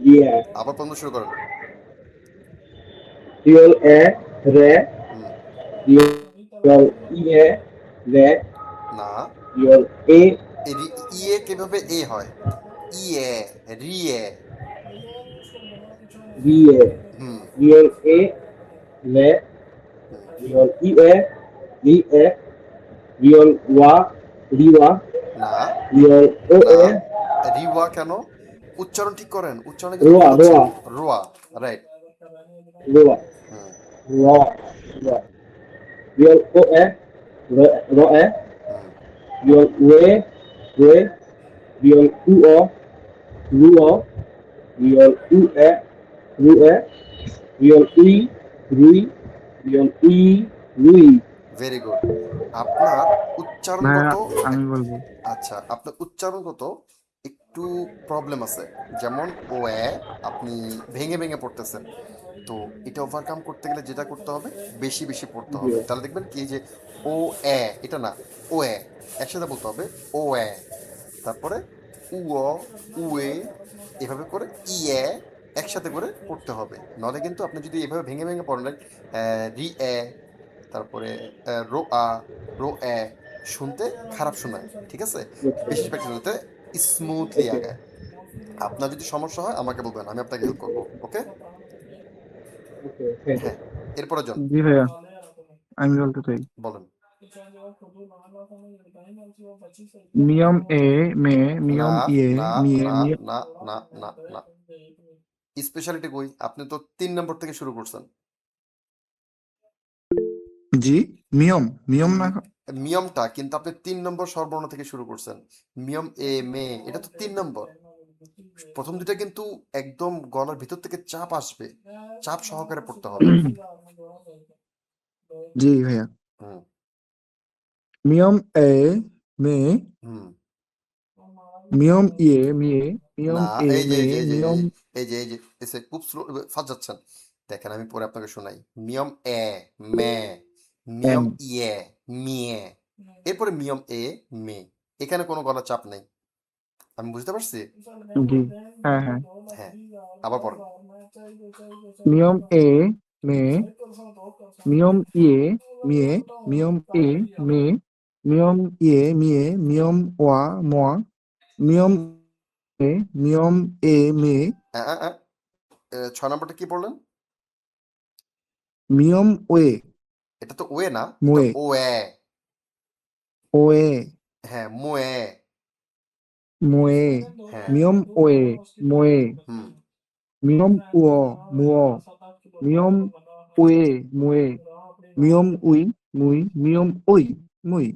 রিয়ে আবার বন্ধ শুরু করেন। রিয়েল এ রে হুম রিয়েল ইয়ে রে না, রিয়েল এ ইয়ে কিভাবে এ হয়? ইয়ে, রিয়ে। রিয়ে হুম রিয়েল এ রে হুম রিয়েল ইয়ে রিয়ে রিয়েল ওয়া রিওয়া না রিয়েল ও না, এ রিওয়া কেন? উচ্চারণ ঠিক করেন, উচ্চারণে কিন্তু রোয়া ভুল হচ্ছে। রোয়া রোয়া, রাইট। রোয়া হুম রোয়া রোয়া রিয়েল ও এ ro e হুম রিয়েল ওয়ে ওয়ে রিয়েল উও রুও রিয়েল উএ রুএ রিয়েল উই রুই রিয়েল উই রুই ভেরি গুড। আপনার ভাইয়া উচ্চারণগত আমি বলবো আচ্ছা, আপনার উচ্চারণগত একটু প্রবলেম আছে। যেমন ও এ আপনি ভেঙে ভেঙে পড়তেছেন। তো এটা ওভারকাম করতে গেলে যেটা করতে হবে, বেশি বেশি পড়তে জি হবে। তাহলে দেখবেন কি যে ও এ, এটা না, ও এ একসাথে বলতে হবে, ও এ, তারপরে উও উয়ে, এভাবে করে ইয়ে একসাথে করে পড়তে হবে। নাহলে কিন্তু আপনি যদি এভাবে ভেঙে ভেঙে পড়েন, রি এ, তারপরে রো আ, রো এ, শুনতে খারাপ শোনায়। ঠিক আছে, বেশি প্র্যাকটিস হতে স্মুথলি ওকে আগায়। আপনার যদি সমস্যা হয় আমাকে বলবেন, আমি আপনাকে হেল্প করবো। ওকে। ওকে থ্যাংক ইউ হ্যাঁ, এরপরে জন জি ভাইয়া আমি বলতে চাই বলেন। নিয়ম এ মে না নিয়ম ইয়ে না নিয়ে না নিয়ম না না না না, স্পেশালিটি কই? আপনি তো 3 নম্বর থেকে শুরু করছেন। জি মিয়ম মিয়ম না মিয়মটা কিন্তু আপনি 3 নম্বর স্বরবর্ণ থেকে শুরু করছেন। মিয়ম এ মে এটা তো 3 নম্বর। প্রথম দুটা কিন্তু একদম গলার ভিতর থেকে চাপ আসবে, চাপ সহকারে পড়তে হবে। জি ভাইয়া হুম মিয়ম এ মে হুম মিয়ম ইয়ে মিয়ে মিয়ম না, এ এই যে মে এই যে এই যে মিয়ম এসে খুব স্লো ফাজ যাচ্ছেন। দেখেন আমি পরে আপনাকে শোনাই। মিয়ম এ মে, এম মিয়ম ইয়ে মিয়ে, এরপরে মিয়ম এ মে। এখানে কোনো গলার চাপ নেই। আমি বুঝতে পারছি? জি হ্যাঁ হ্যাঁ হ্যাঁ, আবার পড়েন। মিয়ম এ মে মিয়ম ইয়ে মিয়ে মিয়ম এ মে মিয়ম ইয়ে মিয়ে মিয়ম ওয়া মোয়া মিয়ম এ মিয়ম এ মে আ, আ, আ, 6 নম্বরটা কি বললেন? মিয়ম ওয়ে এটা তো ওয়ে না, এটা মোয়ে ওয়ে। ওয়ে হ্যাঁ, মোয়ে। মোয়ে হ্যাঁ, মিয়ম ওয়ে মোয়ে হুম, মিয়ম উয় মুয় মিয়ম ওয়ে মোয়ে মিয়ম উই মুই মিয়ম ওই মুই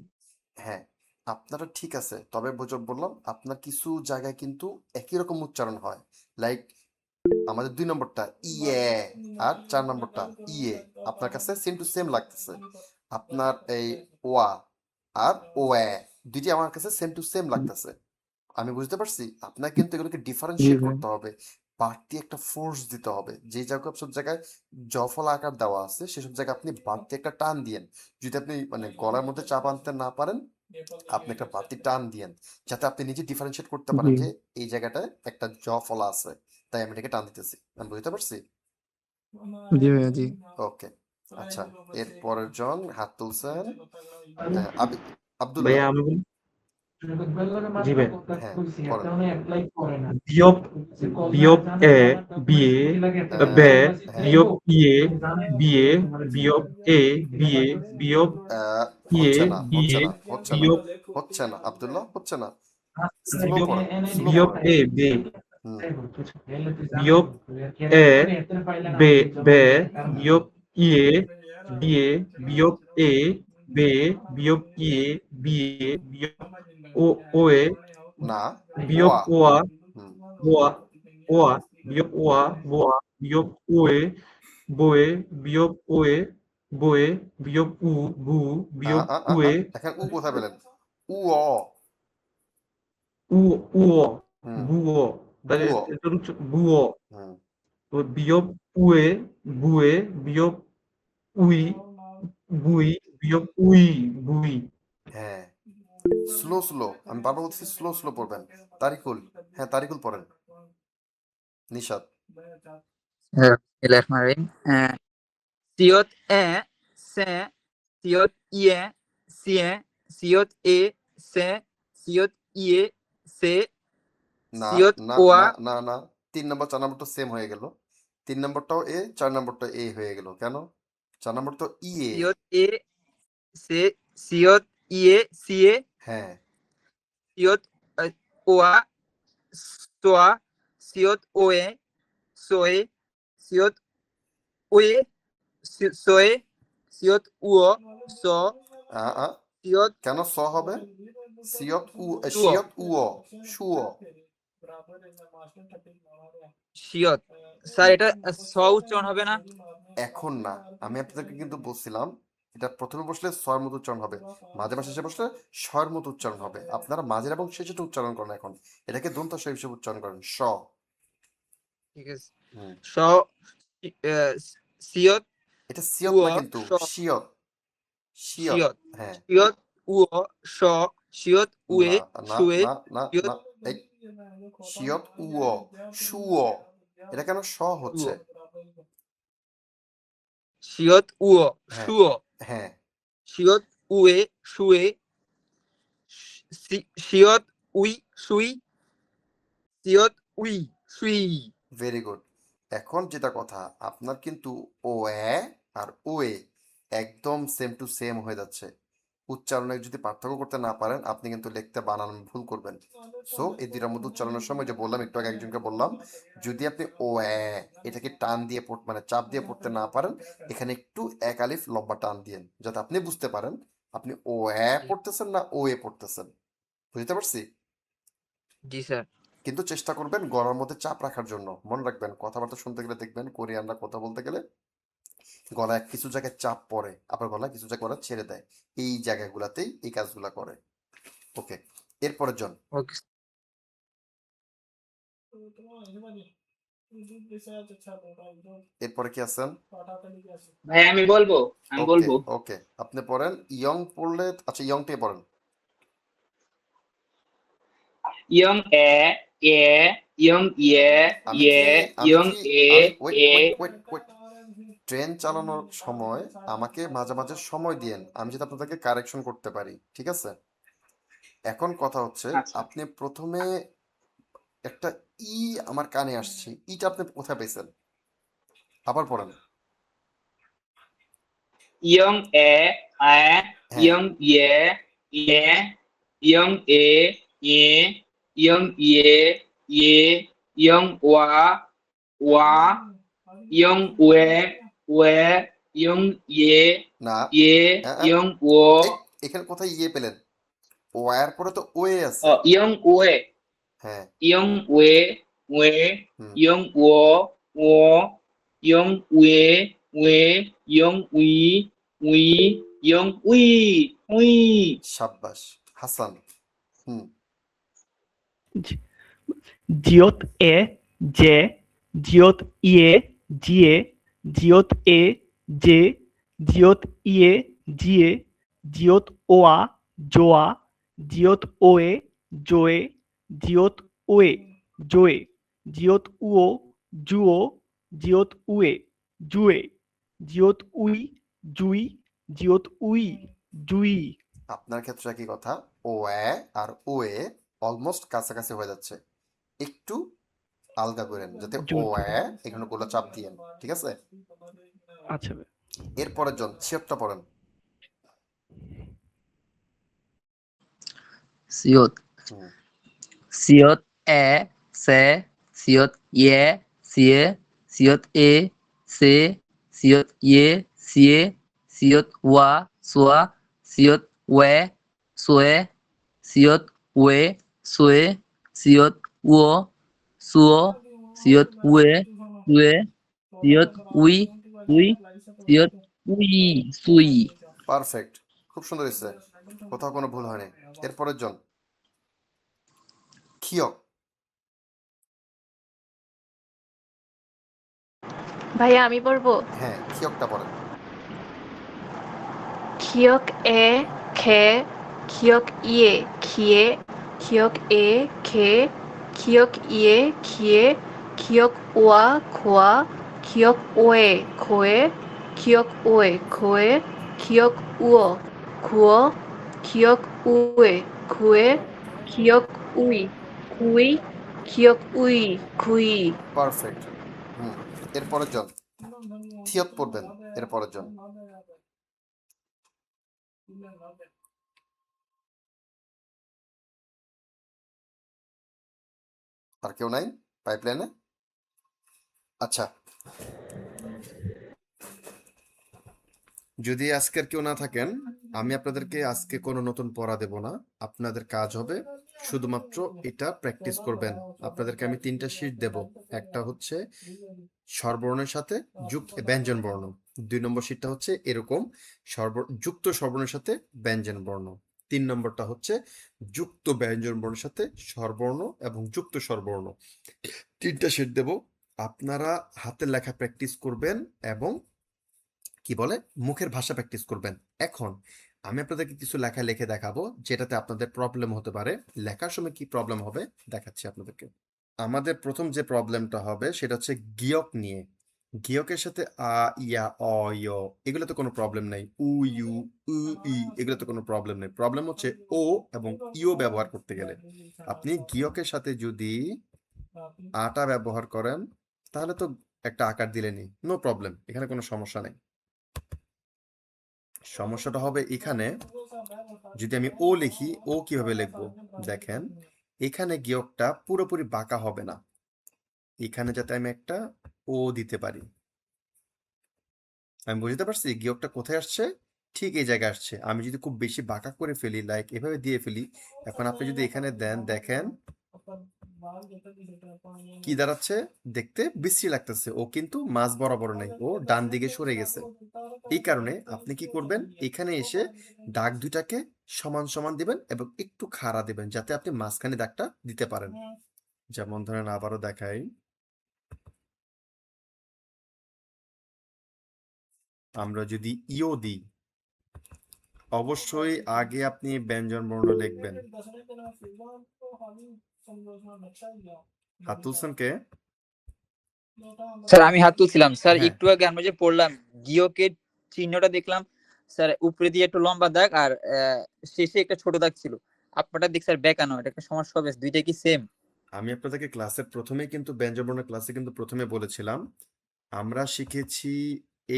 হ্যাঁ, আপনারা ঠিক আছে। তবে বললাম আপনার কিছু জায়গায় কিন্তু একই রকম উচ্চারণ হয়। লাইক আমাদের 2 নম্বরটা ইয়ে আর 4 নম্বরটা ইয়ে, আপনার কাছে সেম টু সেম লাগতেছে। আপনার এই ওয়া আর ওয়ে দুইটি আমার কাছে সেম টু সেম লাগতেছে। আমি বুঝতে পারছি। আপনার কিন্তু এগুলোকে জি ডিফারেন্সিয়েট ভাই করতে হবে। বাড়তি একটা ফোর্স দিতে হবে। যে জায়গায় সব জায়গায় জফলা আকার দেওয়া আছে সেসব জায়গায় আপনি বাড়তি একটা টান দিয়েন। যদি আপনি মানে গলার মধ্যে চাপ আনতে না পারেন, আপনি একটা বাড়তি টান দিয়েন, যাতে আপনি নিজে ডিফারেন্সিয়েট করতে পারেন জি যে এই জায়গাটায় একটা জফলা আছে, তাই আমি এটাকে টান দিতেছি। আমি বুঝতে পারছি? জি ভাইয়া জি ওকে, আচ্ছা। এর পরের জন হাত তুলছেন। আব্দুল্লাহ। ভাইয়া আমি বলি জি ভাই হ্যাঁ, পড়েন। বিয়োগ বিয়োগ এ বিয়ে বে হ্যাঁ, বিয়োগ ইয়ে বিয়ে বিয়োগ এ বিয়ে বিয়োগ ইয়ে হচ্ছে না, হচ্ছে বিয়ে না, হচ্ছে না, বিয়োগ হচ্ছে না, আব্দুল্লাহ হচ্ছে না। স্লো বিয়োগ পড়েন, স্লো বিয়োগ পড়েন। এ বে হুম বিয়োগ এ বে বে হুম বিয়োগ ইয়ে বিয়ে বিয়োগ এ বে বিয়োগ ইয়ে বিয়ে বিয়োগ ও ওয়ে না, বিয়োগ ওয়া। ওয়া হুম ওয়া ওয়া বিয়োগ ওয়া ওয়া বিয়োগ ওয়ে বয়ে বিয়োগ ওয়ে বয়ে বিয়োগ উ বু বিয়োগ উয়ে এখন উ কোথায় পেলেন? উ অ। উ উও হুম বুও তাহলে বুয়। এটার বুও হুম তো বিয়োগ উয়ে বুয়ে বিয়োগ উই বুই বিয়োগ উই বুই হ্যাঁ, স্লো স্লো। আমি বারবার বলছি স্লো স্লো পড়বেন। তারিকুল। হ্যাঁ, তারিকুল পড়েন। Nishad. Bismillahirrahmanirrahim. Siot e se siot ie sie siot e se siot ie se না siot না oa না না না, 3 নম্বর 4 নম্বরটা সেম হয়ে গেল। 3 নম্বরটাও এ, 4 নম্বরটা এ হয়ে গেল কেন? 4 নম্বর তো ইয়ে। siot e se siot ie sie হ্যাঁ siot oa soa siot oe soe siot oe soe siot uo so আ আ siot কেন স হবে? সিয়ত উ suo শিয়ত উও সুও। শিয়ত স্যার এটা স উচ্চারণ হবে না এখন না, আমি আপনাদেরকে কিন্তু বলছিলাম এটা প্রথমে বসলে ছয়ের মতো উচ্চারণ হবে, মাঝে বা শেষে বসলে শয়ের মতো উচ্চারণ হবে। আপনারা মাঝের এবং শেষেটা উচ্চারণ করেন এখন। এটাকে দন্ত্য স হিসেবে উচ্চারণ করেন, স। ঠিক আছে হুম স সিয়ত এটা সিয়ত উও না কিন্তু, স শিয়ত। শিয়ত। শিয়ত হ্যাঁ, শিয়ত উও স শিয়ত উয়ে না না সুয়ে না না শিয়ত না, এই শিয়ত উও সুও। এটা কেন স হচ্ছে? উও শিয়ত উও হ্যাঁ সুও হ্যাঁ, শিয়ত উয়ে সুয়ে শিয়ত উই সুই শিয়ত উই সুই ভেরি গুড। এখন যেটা কথা, আপনার কিন্তু ও এ আর ও এ একদম সেম টু সেম হয়ে যাচ্ছে। উচ্চারণে যদি পার্থক্য করতে না পারেন আপনি কিন্তু লিখতে বানান ভুল করবেন। সো এই দুইটার মধ্যে উচ্চারণের সময় যে বললাম, একটু আগে একজনকে বললাম, যদি আপনি ও এটাকে টান দিয়ে মানে চাপ দিয়ে পড়তে না পারেন, এখানে একটু এক আলিফ লম্বা টান দিয়েন, যাতে আপনি বুঝতে পারেন আপনি ও পড়তেছেন না ও পড়তেছেন। বুঝতে পারছি? জি স্যার। কিন্তু চেষ্টা করবেন গলার মধ্যে চাপ রাখার জন্য। মনে রাখবেন, কথাবার্তা শুনতে গেলে দেখবেন কোরিয়ানরা কথা বলতে গেলে গলায় কিছু জায়গায় চাপ পড়ে, আবার গলায় কিছু জায়গায় ওরা ছেড়ে দেয়। এই জায়গাগুলাতেই এই কাজগুলা করে। ওকে, এরপরের জন। ওকে। এরপরে কি আছেন? ভাই আমি বলবো, আমি ওকে বলবো। ওকে, আপনি পড়েন। ইয়ং পড়লে, আচ্ছা ইয়ং থেকে পড়েন। ইয়ং এ এ ইয়ং ইয়ে আমি ইয়ে কি আমি ইয়ং কি এ আমি wait a wait wait wait train চালানোর সময় আমাকে মাঝে মাঝে সময় দিয়েন, আমি যাতে আপনাদেরকে কারেকশন করতে পারি, ঠিক আছে? এখন কথা হচ্ছে, আচ্ছা। আপনি প্রথমে একটা ই আমার কানে আসছে, ইটা আপনি কোথায় পেয়েছেন? আবার পড়েন। ইয়ং এ আ হ্যাঁ, ইয়ং ইয়ে ইয়ে ইয়ং এ এ ইয়ং ইয়ে ইয়ে ইয়ং ওয়া ওয়া ইয়ং ওয়ে ওয়ে ইয়ং ইয়ে না, ইয়ে ইয়ং ও এই এখানে কোথায় ইয়ে পেলেন? ও এর পরে তো ওয়ে আছে। ইয়ং ওয়ে হ্যাঁ, ইয়ং ওয়ে ওয়ে হুম, ইয়ং ও ও ইয়ং ওয়ে ওয়ে ইয়ং উই উই ইয়ং উই উই সাব্বাস হাসান। হুম, জিওত এ জে, জিওত ইয়ে জিয়ে, জিওত এ জে, জিওত ইয়ে জিয়ে, জিওত ওয়া জোয়া, জিওত ওয়ে জোয়ে, জিওত ওয়ে জোয়ে, জিওত উও জুও, জিওত উয়ে জুয়ে, জিওত উই জুই, জিওত উই জুই। আপনার ক্ষেত্রে একই কথা। ও আর ও অলমোস্ট কাছাকাছি হয়ে যাচ্ছে। একটু আলগা করেন, যাতে ও জুত। এখানে গোলা চাপ দিয়েন, ঠিক আছে? আচ্ছা। এরপরের জন ছিয়তটা পড়েন। সিয়ত হুম, সিয়ত এ সে সিয়ত ইয়ে সিয়ে সিয়ত এ সে সিয়ত ইয়ে সিয়ে সিয়ত ওয়া সোয়া সিয়ত ওয়ে সোয়ে সিয়ত ওয়ে সোয়ে সিয়ত ও সুও সিয়ত উয়ে উয়ে সিয়ত উই উই সিয়ত উই সুই। পারফেক্ট, খুব সুন্দর হয়েছে, কোথাও কোনো ভুল হয়নি। এরপরের জন খিয়ক। ভাইয়া আমি পড়বো। হ্যাঁ, খিয়কটা পড়েন। খিয়ক এ খে, খিয়ক ইয়ে খিয়ে, খিয়ক এ খে, খিয়ক ইয়ে খিয়ে, খিয়ক ওয়া খোয়া, খিয়ক ওয়ে খোয়ে, খিয়ক ওয়ে খোয়ে, খিয়ক উও খুও, খিয়ক উয়ে খুয়ে, খিয়ক উই খুই, খিয়ক উই খুই। পারফেক্ট। হুম, এরপরের জন থিয়ত পড়বেন। এরপরের জন আর কেউ নাই পাইপলাইনে? আচ্ছা, যদি আজকের কেউ না থাকেন, আমি আপনাদেরকে আজকে কোনো নতুন পড়া দেব না। আপনাদের কাজ হবে শুধুমাত্র এটা প্র্যাকটিস করবেন। আপনাদেরকে আমি 3টা শীট দেব। একটা হচ্ছে স্বরবর্ণের সাথে ব্যঞ্জন বর্ণ। 2 নম্বর শীটটা হচ্ছে এরকম যুক্ত স্বরবর্ণের সাথে ব্যঞ্জন বর্ণ। 3 নম্বরটা হচ্ছে যুক্ত ব্যঞ্জন বর্ণের সাথে স্বরবর্ণ এবং যুক্ত স্বরবর্ণ। 3টা শীট দেব। আপনারা হাতের লেখা প্র্যাকটিস করবেন এবং কি বলে মুখের ভাষা প্র্যাকটিস করবেন। এখন আমি আপনাদেরকে কিছু লেখা লিখে দেখাবো, যেটাতে আপনাদের প্রবলেম হতে পারে। লেখার সময় কি প্রবলেম হবে দেখাচ্ছি আপনাদেরকে। আমাদের প্রথম যে প্রবলেমটা হবে সেটা হচ্ছে গিয়ক নিয়ে। গিয়কের সাথে আ ইয়া অ ইয় এগুলোতে কোনো প্রবলেম নাই। উ ইউ উ ই এগুলোতে কোনো প্রবলেম নেই। প্রবলেম হচ্ছে ও এবং ইও ব্যবহার করতে গেলে। আপনি গিয়কের সাথে যদি আটা ব্যবহার করেন তাহলে তো একটা আকার দিলেনই, নো প্রবলেম, এখানে কোনো সমস্যা নেই। সমস্যাটা হবে এখানে, যদি আমি ও লিখি, ও কিভাবে লিখবো? দেখেন, এখানে গিয়কটা পুরোপুরি বাঁকা হবে না। এখানে যাতে আমি একটা ও দিতে পারি। আমি বুঝতে পারছি গিয়কটা কোথায় আসছে, ঠিক এই জায়গায় আসছে। আমি যদি খুব বেশি বাঁকা করে ফেলি, লাইক এভাবে দিয়ে ফেলি, এখন আপনি যদি এখানে দেন, দেখেন কি দাঁড়াচ্ছে, দেখতে বিশ্রী লাগতেছে। ও কিন্তু মাঝ বরাবর নেই, ও ডান দিকে সরে গেছে। এই কারণে আপনি কি করবেন, এখানে এসে দাগ দুটাকে সমান সমান দিবেন এবং একটু খাড়া দিবেন, যাতে আপনি মাঝখানে দাগটা দিতে পারেন। যেমন ধরেন, আবারও দেখাই, আমরা যদি ইও দিই, অবশ্যই আগে আপনি ব্যঞ্জন বর্ণ লিখবেন। হাত তুলছেন কে? স্যার আমি হাত তুলছিলাম স্যার। হ্যাঁ, একটু আগে আমরা যে পড়লাম গিয়কের চিহ্নটা দেখলাম স্যার, উপরে দিয়ে একটু লম্বা দাগ আর শেষে একটা ছোট দাগ ছিল। আপনারটা দেখ স্যার বেঁকানো, এটা একটা সমস্যা হবে, দুইটা কি সেম? আমি আপনাদেরকে ক্লাসের প্রথমেই কিন্তু ব্যঞ্জন বর্ণের ক্লাসে কিন্তু প্রথমে বলেছিলাম, আমরা শিখেছি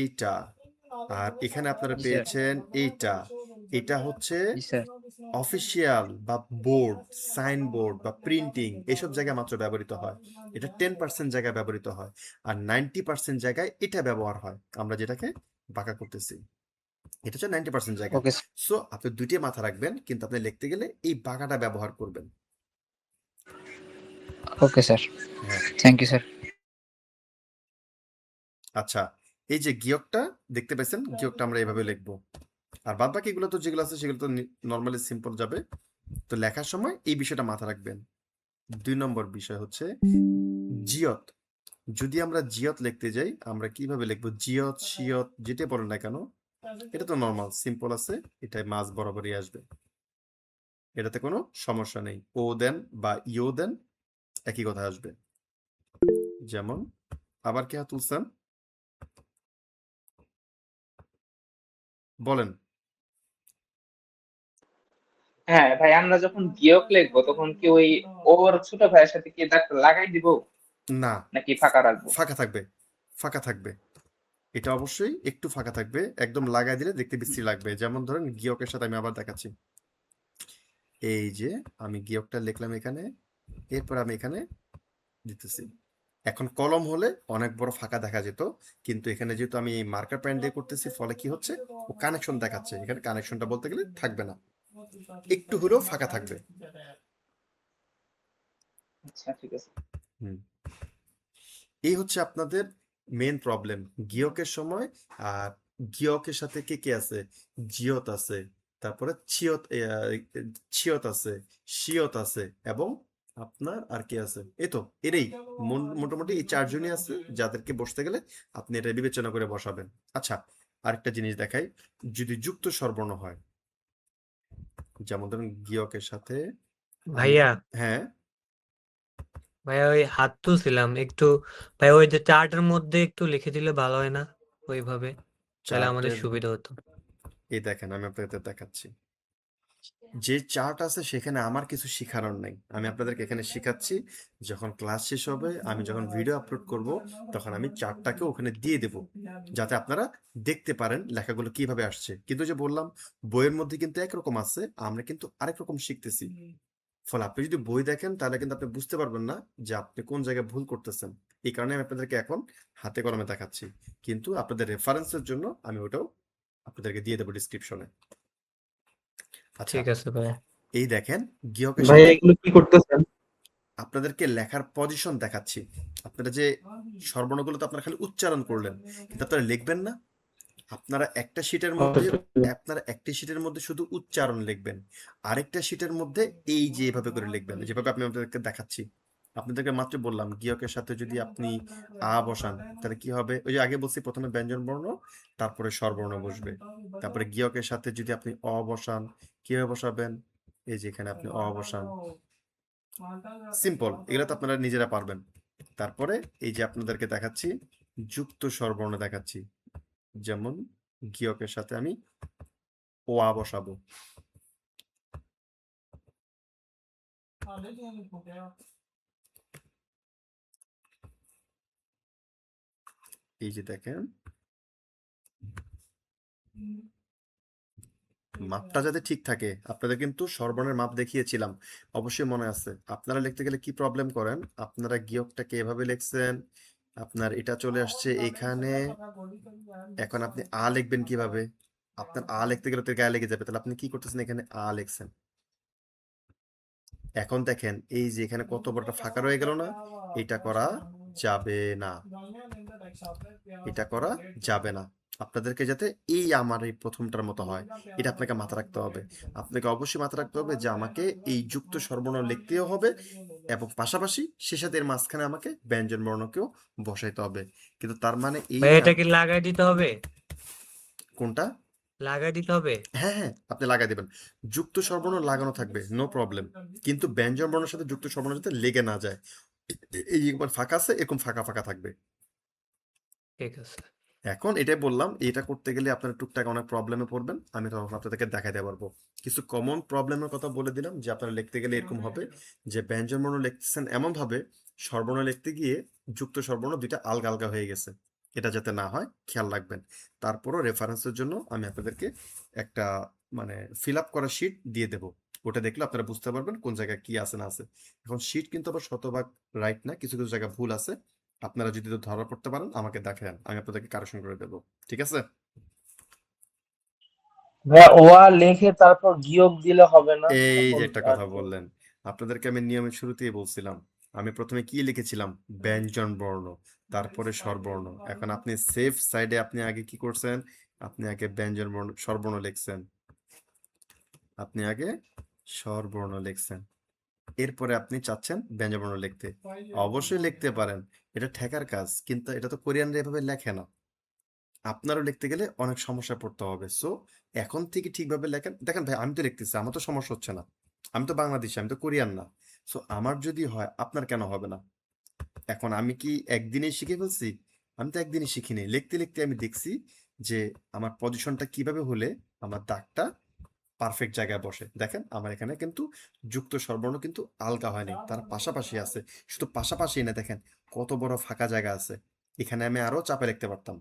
এইটা, আর এখানে আপনারা জি স্যার। পেয়েছেন এইটা। এটা হচ্ছে জি স্যার। অফিসিয়াল বা বোর্ড, সাইনবোর্ড বা প্রিন্টিং, এসব জায়গায় মাত্র ব্যবহৃত হয়। এটা 10% জায়গায় ব্যবহৃত হয়, আর 90% জায়গায় এটা ব্যবহার হয়, আমরা যেটাকে বাঁকা করতেছি। এটা হচ্ছে 90% জায়গা। ওকে সো আপনি দুইটি মাথা রাখবেন, কিন্তু আপনি লিখতে গেলে এই বাঁকাটা ব্যবহার করবেন। ওকে স্যার, হ্যাঁ, থ্যাংক ইউ স্যার। আচ্ছা, এই যে গিয়কটা দেখতে পাচ্ছেন, গিয়কটা আমরা এভাবে লিখবো। আর বাদ বাকি এগুলো তো যেগুলো আছে সেগুলো তো নর্মালি সিম্পল যাবে। তো লেখার সময় এই বিষয়টা মাথা রাখবেন। 2 নম্বর বিষয় হচ্ছে জিয়ত। যদি আমরা জিয়ত লিখতে যাই, আমরা কিভাবে লিখবো? জিয়ত, শিয়ত, যেটা বলেন না কেন, এটা তো নর্মাল সিম্পল আছে, এটাই মাঝ বরাবরই আসবে, এটাতে কোনো সমস্যা নেই। ও দেন বা ইও দেন, একই কথা আসবে। যেমন, আবার কে হাত তুলছেন বলেন? হ্যাঁ ভাই, আমরা যখন গিয়ক লিখবো তখন কি ওই ওর ছোট ভাইয়ের সাথে কি দাগটা লাগাই দিব না, নাকি ফাঁকা রাখবো? ফাঁকা থাকবে, ফাঁকা থাকবে। এটা অবশ্যই একটু ফাঁকা থাকবে, একদম লাগাই দিলে দেখতে বিশ্রী লাগবে। যেমন ধরেন, গিয়কের সাথে আমি আবার দেখাচ্ছি। এই যে আমি গিয়কটা লিখলাম এখানে, এরপর আমি এখানে দিতেছি। এখন কলম হলে অনেক বড় ফাঁকা দেখা যেত, কিন্তু এখানে যেহেতু আমি মার্কার পেন দিয়ে করতেছি, ফলে কি হচ্ছে, ও কানেকশন দেখাচ্ছে। এখানে কানেকশনটা বলতে গেলে থাকবে না, একটু হলেও ফাঁকা থাকবে। আচ্ছা ঠিক আছে। হুম, এই হচ্ছে আপনাদের মেন প্রবলেম গিয়কের সময়। আর গিয়কের সাথে কে কে আছে? জিয়ত আছে, তারপরে ছিয়ত আছে, শিয়ত আছে, এবং আপনার আর কি আছে, এই তো এরই মোটামুটি এই চারজনই আছে, যাদেরকে বসতে গেলে আপনি এটা বিবেচনা করে বসাবেন। আচ্ছা, আরেকটা জিনিস দেখাই, যদি যুক্ত স্বরবর্ণ হয়, যেমন ধরুন গিয়কের সাথে আমি, ভাইয়া, হ্যাঁ, ভাইয়া ওই হাত তুলছিলাম একটু। ভাই ওই যে চার্টের মধ্যে একটু লিখে দিলে ভালো হয় না ওইভাবে, তাহলে আমাদের চার্টের, সুবিধা হতো। এই দেখেন আমি আপনাদের দেখাচ্ছি, যে চার্ট আছে সেখানে আমার কিছু শেখানোর নাই, আমি আপনাদেরকে এখানে শেখাচ্ছি। যখন ক্লাস শেষ হবে, আমি যখন ভিডিও আপলোড করব, তখন আমি চার্টটাকে ওখানে দিয়ে দেব, যাতে আপনারা দেখতে পারেন লেখাগুলো কিভাবে আসছে। কিন্তু যে বললাম, বইয়ের মধ্যে কিন্তু একরকম আছে, আমরা কিন্তু আরেক রকম শিখতেছি। ফলে আপনি যদি বই দেখেন, তাহলে কিন্তু আপনি বুঝতে পারবেন না যে আপনি কোন জায়গায় ভুল করতেছেন। এই কারণে আমি আপনাদেরকে এখন হাতে কলমে দেখাচ্ছি, কিন্তু আপনাদের রেফারেন্সের জন্য আমি ওটাও আপনাদেরকে দিয়ে দেবো ডিসক্রিপশনে। আচ্ছা, ঠিক আছে ভাইয়া। এই দেখেন, গিয়কের ভাইয়া সাথে এগুলো কি করতেছেন? আপনাদেরকে লেখার পজিশন দেখাচ্ছি। আপনারা যে স্বরবর্ণগুলো তো আপনারা খালি উচ্চারণ করলেন, কিন্তু আপনারা লিখবেন না। আপনারা একটা শিটের মধ্যে, আপনারা একটি শিটের মধ্যে শুধু উচ্চারণ লিখবেন, আরেকটা শিটের মধ্যে এই যে এভাবে করে লিখবেন, যেভাবে আমি আপনাদেরকে দেখাচ্ছি। আপনাদেরকে মাত্র বললাম, গিয়কের সাথে যদি আপনি আ বসান, তাহলে কি হবে? ওই যে আগে বলছি, প্রথমে ব্যঞ্জন বর্ণ, তারপরে স্বরবর্ণ বসবে। তারপরে গিয়কের সাথে যদি আপনি অ বসান, কিভাবে বসাবেন? এই যে এখানে আপনি অ বসান, সিম্পল, এগুলো তো আপনারা নিজেরা পারবেন। তারপরে এই যে আপনাদেরকে দেখাচ্ছি, যুক্ত স্বরবর্ণ দেখাচ্ছি। যেমন গিয়কের সাথে আমি ও আ বসাবো, এই যে দেখেন, মাপটা যাতে ঠিক থাকে, আপনাদের কিন্তু স্বরবর্ণের মাপ দেখিয়েছিলাম, অবশ্যই মনে আছে। আপনারা লিখতে গেলে কি প্রবলেম করেন, আপনারা গিয়কটাকে এভাবে লিখছেন, আপনার এটা চলে আসছে এখানে, এখন আপনি আ লিখবেন কিভাবে? আপনার আ লিখতে গেলে তো গায়ে লেগে যাবে, তাহলে আপনি কি করতেছেন, এখানে আ লিখছেন। এখন দেখেন এই যে এখানে কত বড় একটা ফাঁকা রয়ে গেল না, এটা করা যাবে না, এটা করা যাবে না। আপনাদেরকে যাতে এই আমার এই প্রথমটার মতো হয়, এটা আপনাকে মাথা রাখতে হবে। আপনাকে অবশ্যই মাথা রাখতে হবে যে আমাকে এই যুক্ত স্বরবর্ণ লিখতেও হবে, এবং পাশাপাশি শেষাদের মাঝখানে আমাকে ব্যঞ্জন বর্ণকেও বসাইতে হবে। কিন্তু তার মানে এই ভাই না, এটা কি লাগাই দিতে হবে? কোনটা? লাগাই দিতে হবে? হ্যাঁ হ্যাঁ, আপনি লাগাই দেবেন, যুক্ত স্বরবর্ণ লাগানো থাকবে, নো প্রবলেম। কিন্তু ব্যঞ্জন বর্ণের সাথে যুক্ত স্বরবর্ণ যাতে লেগে না যায়, এই একবার ফাঁকা আছে, এরকম ফাঁকা ফাঁকা থাকবে। ঠিক আছে। এখন এটাই বললাম, এটা করতে গেলে আপনার টুকটাক অনেক প্রবলেমে পড়বেন, আমি তখন আপনাদেরকে দেখাইতে পারবো। কিছু কমন প্রবলেমের কথা বলে দিলাম যে আপনারা লিখতে গেলে এরকম হবে যে ব্যঞ্জন বর্ণ লিখতেছেন এমন ভাবে, স্বরবর্ণ লিখতে গিয়ে যুক্ত স্বরবর্ণ দুইটা আলগা আলগা হয়ে গেছে, এটা যাতে না হয় খেয়াল রাখবেন। তারপরও রেফারেন্সের জন্য আমি আপনাদেরকে একটা মানে ফিল আপ করা শিট দিয়ে দেবো, ওটা দেখলে আপনারা বুঝতে পারবেন কোন জায়গায় কি আছে না আছে। এখন শিট কিন্তু আবার শতভাগ রাইট না, কিছু কিছু জায়গায় ভুল আছে, আপনারা যদি ধরা পড়তে পারেন আমাকে দেখেন, আমি আপনাদেরকে কারেকশন করে দেবো, ঠিক আছে? ভাইয়া ওয়া লিখে তারপর গিয়ক দিলে হবে না? এই যে তখন একটা আর কথা কি? বললেন, আপনাদেরকে আমি নিয়মের শুরুতেই বলছিলাম, আমি প্রথমে কি লিখেছিলাম, ব্যঞ্জন বর্ণ, তারপরে স্বরবর্ণ। এখন আপনি সেফ সাইডে আপনি আগে কি করছেন, আপনি আগে ব্যঞ্জন বর্ণ স্বরবর্ণ লিখছেন, আপনি আগে স্বরবর্ণ লিখছেন, এরপরে আপনি চাচ্ছেন ব্যঞ্জনবর্ণ লিখতে, অবশ্যই লিখতে পারেন, এটা ঠেকার কাজ, কিন্তু এটা তো কোরিয়ানরা এভাবে লেখে না, আপনারও লিখতে গেলে অনেক সমস্যা পড়তে হবে। সো এখন থেকে ঠিকভাবে লেখেন। দেখেন ভাই, আমি তো লিখতেছি, আমার তো সমস্যা হচ্ছে না, আমি তো বাংলাদেশি, আমি তো কোরিয়ান না। সো আমার যদি হয়, আপনার কেন হবে না? এখন আমি কি একদিনেই শিখে ফেলছি? আমি তো একদিনই শিখিনি, লিখতে লিখতে আমি দেখছি যে আমার পজিশনটা কিভাবে হলে আমার দাগটা পারফেক্ট জায়গায় বসে। দেখেন আমার এখানে কিন্তু যুক্ত স্বরবর্ণ কিন্তু আলগা হয়নি, তার পাশাপাশি আছে, শুধু পাশাপাশি না, দেখেন কত বড় ফাঁকা জায়গা আছে, এখানে আমি আরো চাপে লিখতে পারতাম,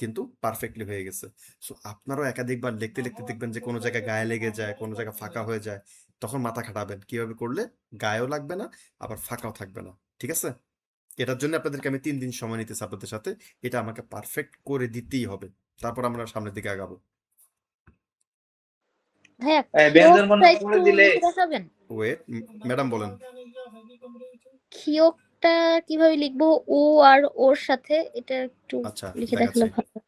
কিন্তু পারফেক্টলি হয়ে গেছে। সো আপনারাও একাধিকবার লিখতে লিখতে দেখবেন যে কোনো জায়গায় গায়ে লেগে যায়, কোনো জায়গায় ফাঁকা হয়ে যায়, তখন মাথা খাটাবেন কিভাবে করলে গায়েও লাগবে না, আবার ফাঁকাও থাকবে না, ঠিক আছে? এটার জন্য আপনাদেরকে আমি 3 দিন সময় নিতেছি আপনাদের সাথে, এটা আমাকে পারফেক্ট করে দিতেই হবে, তারপর আমরা সামনের দিকে আগাবো। ভাইয়া ব্যঞ্জন বর্ণ খিয়কটা করে একটু দিলে লিখে দেখাবেন? ওয়েট, ম্যাডাম বলেন। খিয়কটা কিভাবে লিখবো, ও আর ওর সাথে, এটা একটু আচ্ছা লিখে দেখাচ্ছি, দেখালে ভালো।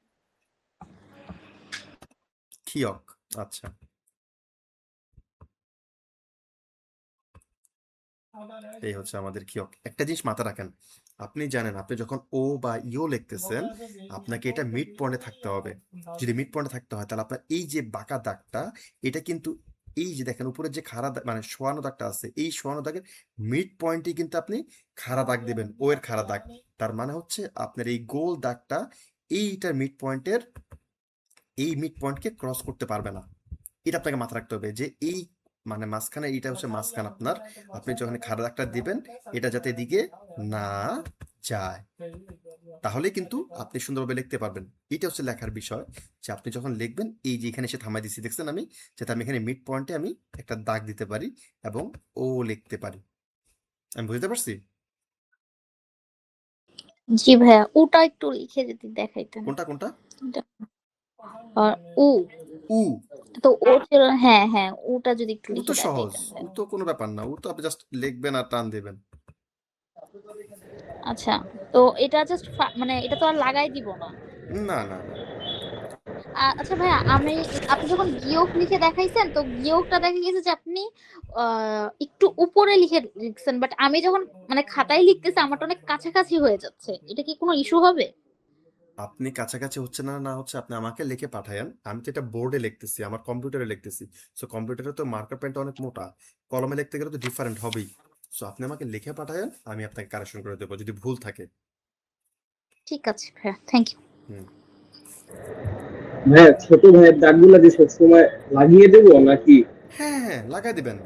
খিয়ক, আচ্ছা এই হচ্ছে আমাদের খিয়ক। একটা জিনিস মাথা রাখেন, আপনি জানেন আপনি যখন ও বা ইও লিখতেছেন, আপনাকে এটা মিড পয়েন্টে থাকতে হবে। যদি মিড পয়েন্টে থাকতে হয়, তাহলে আপনার এই যে বাঁকা দাগটা, এটা কিন্তু এই যে দেখেন উপরে যে খাড়া মানে শোয়ানো দাগটা আছে, এই শোয়ানো দাগের মিড পয়েন্টে কিন্তু আপনি খাড়া দাগ দিবেন, ও এর খাড়া দাগ। তার মানে হচ্ছে আপনার এই গোল দাগটা এইটার মিড পয়েন্টের, এই মিড পয়েন্টকে ক্রস করতে পারবে না। এটা আপনাকে মাথা রাখতে হবে যে এই মানে মাঝখানে, এটা হচ্ছে মাঝখান আপনার, আপনি যখন খাড়া দাগটা দিবেন, এটা যাতে এদিকে না যায়, তাহলে কিন্তু আপনি সুন্দরভাবে লিখতে পারবেন। এটা হচ্ছে লেখার বিষয়, যে আপনি যখন লিখবেন, এই যে এখানে এসে থামাই দিচ্ছি দেখছেন আমি, যাতে আমি এখানে মিড পয়েন্টে আমি একটা দাগ দিতে পারি এবং ও লিখতে পারি। আমি বুঝতে পারছি? জি ভাইয়া, ওটা একটু লিখে যদি দেখাইতেন। কোনটা কোনটা? এটা। আর উ উ, তো ও ছিল, হ্যাঁ হ্যাঁ, ওটা যদি একটু উ লিখে তো সহজ, দেখাইতেন উ ভাইয়া। তো কোনো ব্যাপার না, উ তো আপনি জাস্ট লিখবেন আর টান দেবেন। আচ্ছা, তো এটা জাস্ট মানে এটা তো আর লাগাই দিব না। না না না, আচ্ছা ভাইয়া, আপনি যখন গিয়ক লিখে দেখাইছেন, তো গিয়কটা দেখা গেছে যে আপনি একটু উপরে লিখছেন, বাট আমি যখন মানে খাতায় লিখতেছি আমারটা অনেক কাছাকাছি হয়ে যাচ্ছে, এটা কি কোনো ইস্যু হবে? আপনি কাছাকাছি হচ্ছে না না হচ্ছে, আপনি আমাকে লিখে পাঠায়েন, আমি তো এটা বোর্ডে লিখতেছি, আমার কম্পিউটারে লিখতেছি। সো কম্পিউটারে তো মার্কার পেনটা অনেক মোটা, কলমে লিখতে গেলে তো ডিফারেন্ট হবেই। সো আপনি আমাকে লিখে পাঠায়েন, আমি আপনাকে কারেকশন করে দেবো যদি ভুল থাকে। ঠিক আছে ভাইয়া, থ্যাংক ইউ। হুম, ভাইয়া ছোট ভাইয়ের দাগগুলা কি সবসময় লাগিয়ে দেবো নাকি? হ্যাঁ হ্যাঁ লাগাই দিবেন,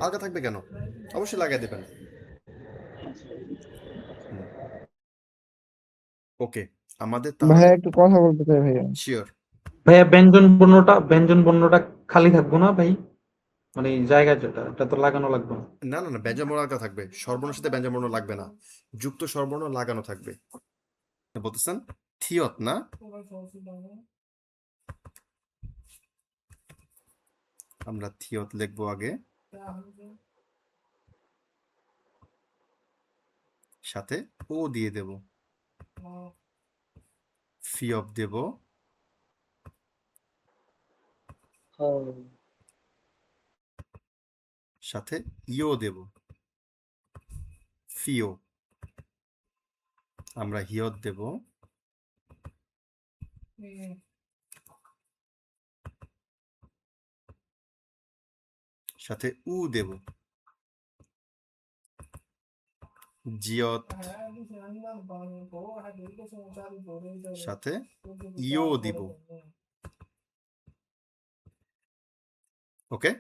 আলগা থাকবে কেন, অবশ্যই লাগাই দিবেন। হুম, ওকে, আমাদের তাহলে ভাইয়া একটু কথা বলতে চাই ভাইয়া। শিওর। ভাইয়া ব্যঞ্জন বর্ণটা খালি থাকবো না ভাই? মানে এই জায়গা যেটা এটা তো লাগানো লাগবে না। না না না, ব্যঞ্জন বর্ণ আলাদা থাকবে, স্বরবর্ণের সাথে ব্যঞ্জন বর্ণ লাগবে না, যুক্ত স্বরবর্ণ লাগানো থাকবে। বলতেছেন থিয়ত না, আমরা থিয়ত লিখবো আগে, সাথে ও দিয়ে দেব, ফিয়ব দেব, সাথে ইও দেব, ফিও। আমরা হিয়ত দেব, সাথে উ দেব, জিয়ত, সাথে ইও দিব। ওকে,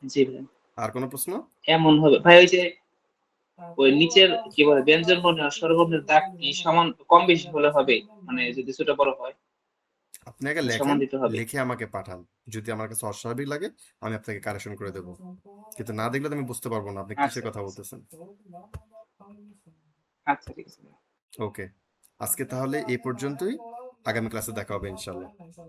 জি ভাই। আর কোনো প্রশ্ন? এমন হবে ভাই, ওই যে ওই নিচের কি বলে ব্যঞ্জন বর্ণ আর স্বরবর্ণের দাগ কি সমান কম বেশি হলে হবে, মানে যদি ছোট বড় হয় আপনাকে লেখেন, সমান দিতে হবে? লিখে আমাকে পাঠান, যদি আমার কাছে অস্বাভাবিক লাগে আমি আপনাকে কারেকশন করে দেব, কিন্তু না দেখলে তো আমি বুঝতে পারবো না আপনি কিসের আচ্ছা কথা বলতেছেন। আচ্ছা, ঠিক আছে। ওকে, আজকে তাহলে এই পর্যন্তই, আগামী ক্লাসে দেখা হবে ইনশাল্লাহ।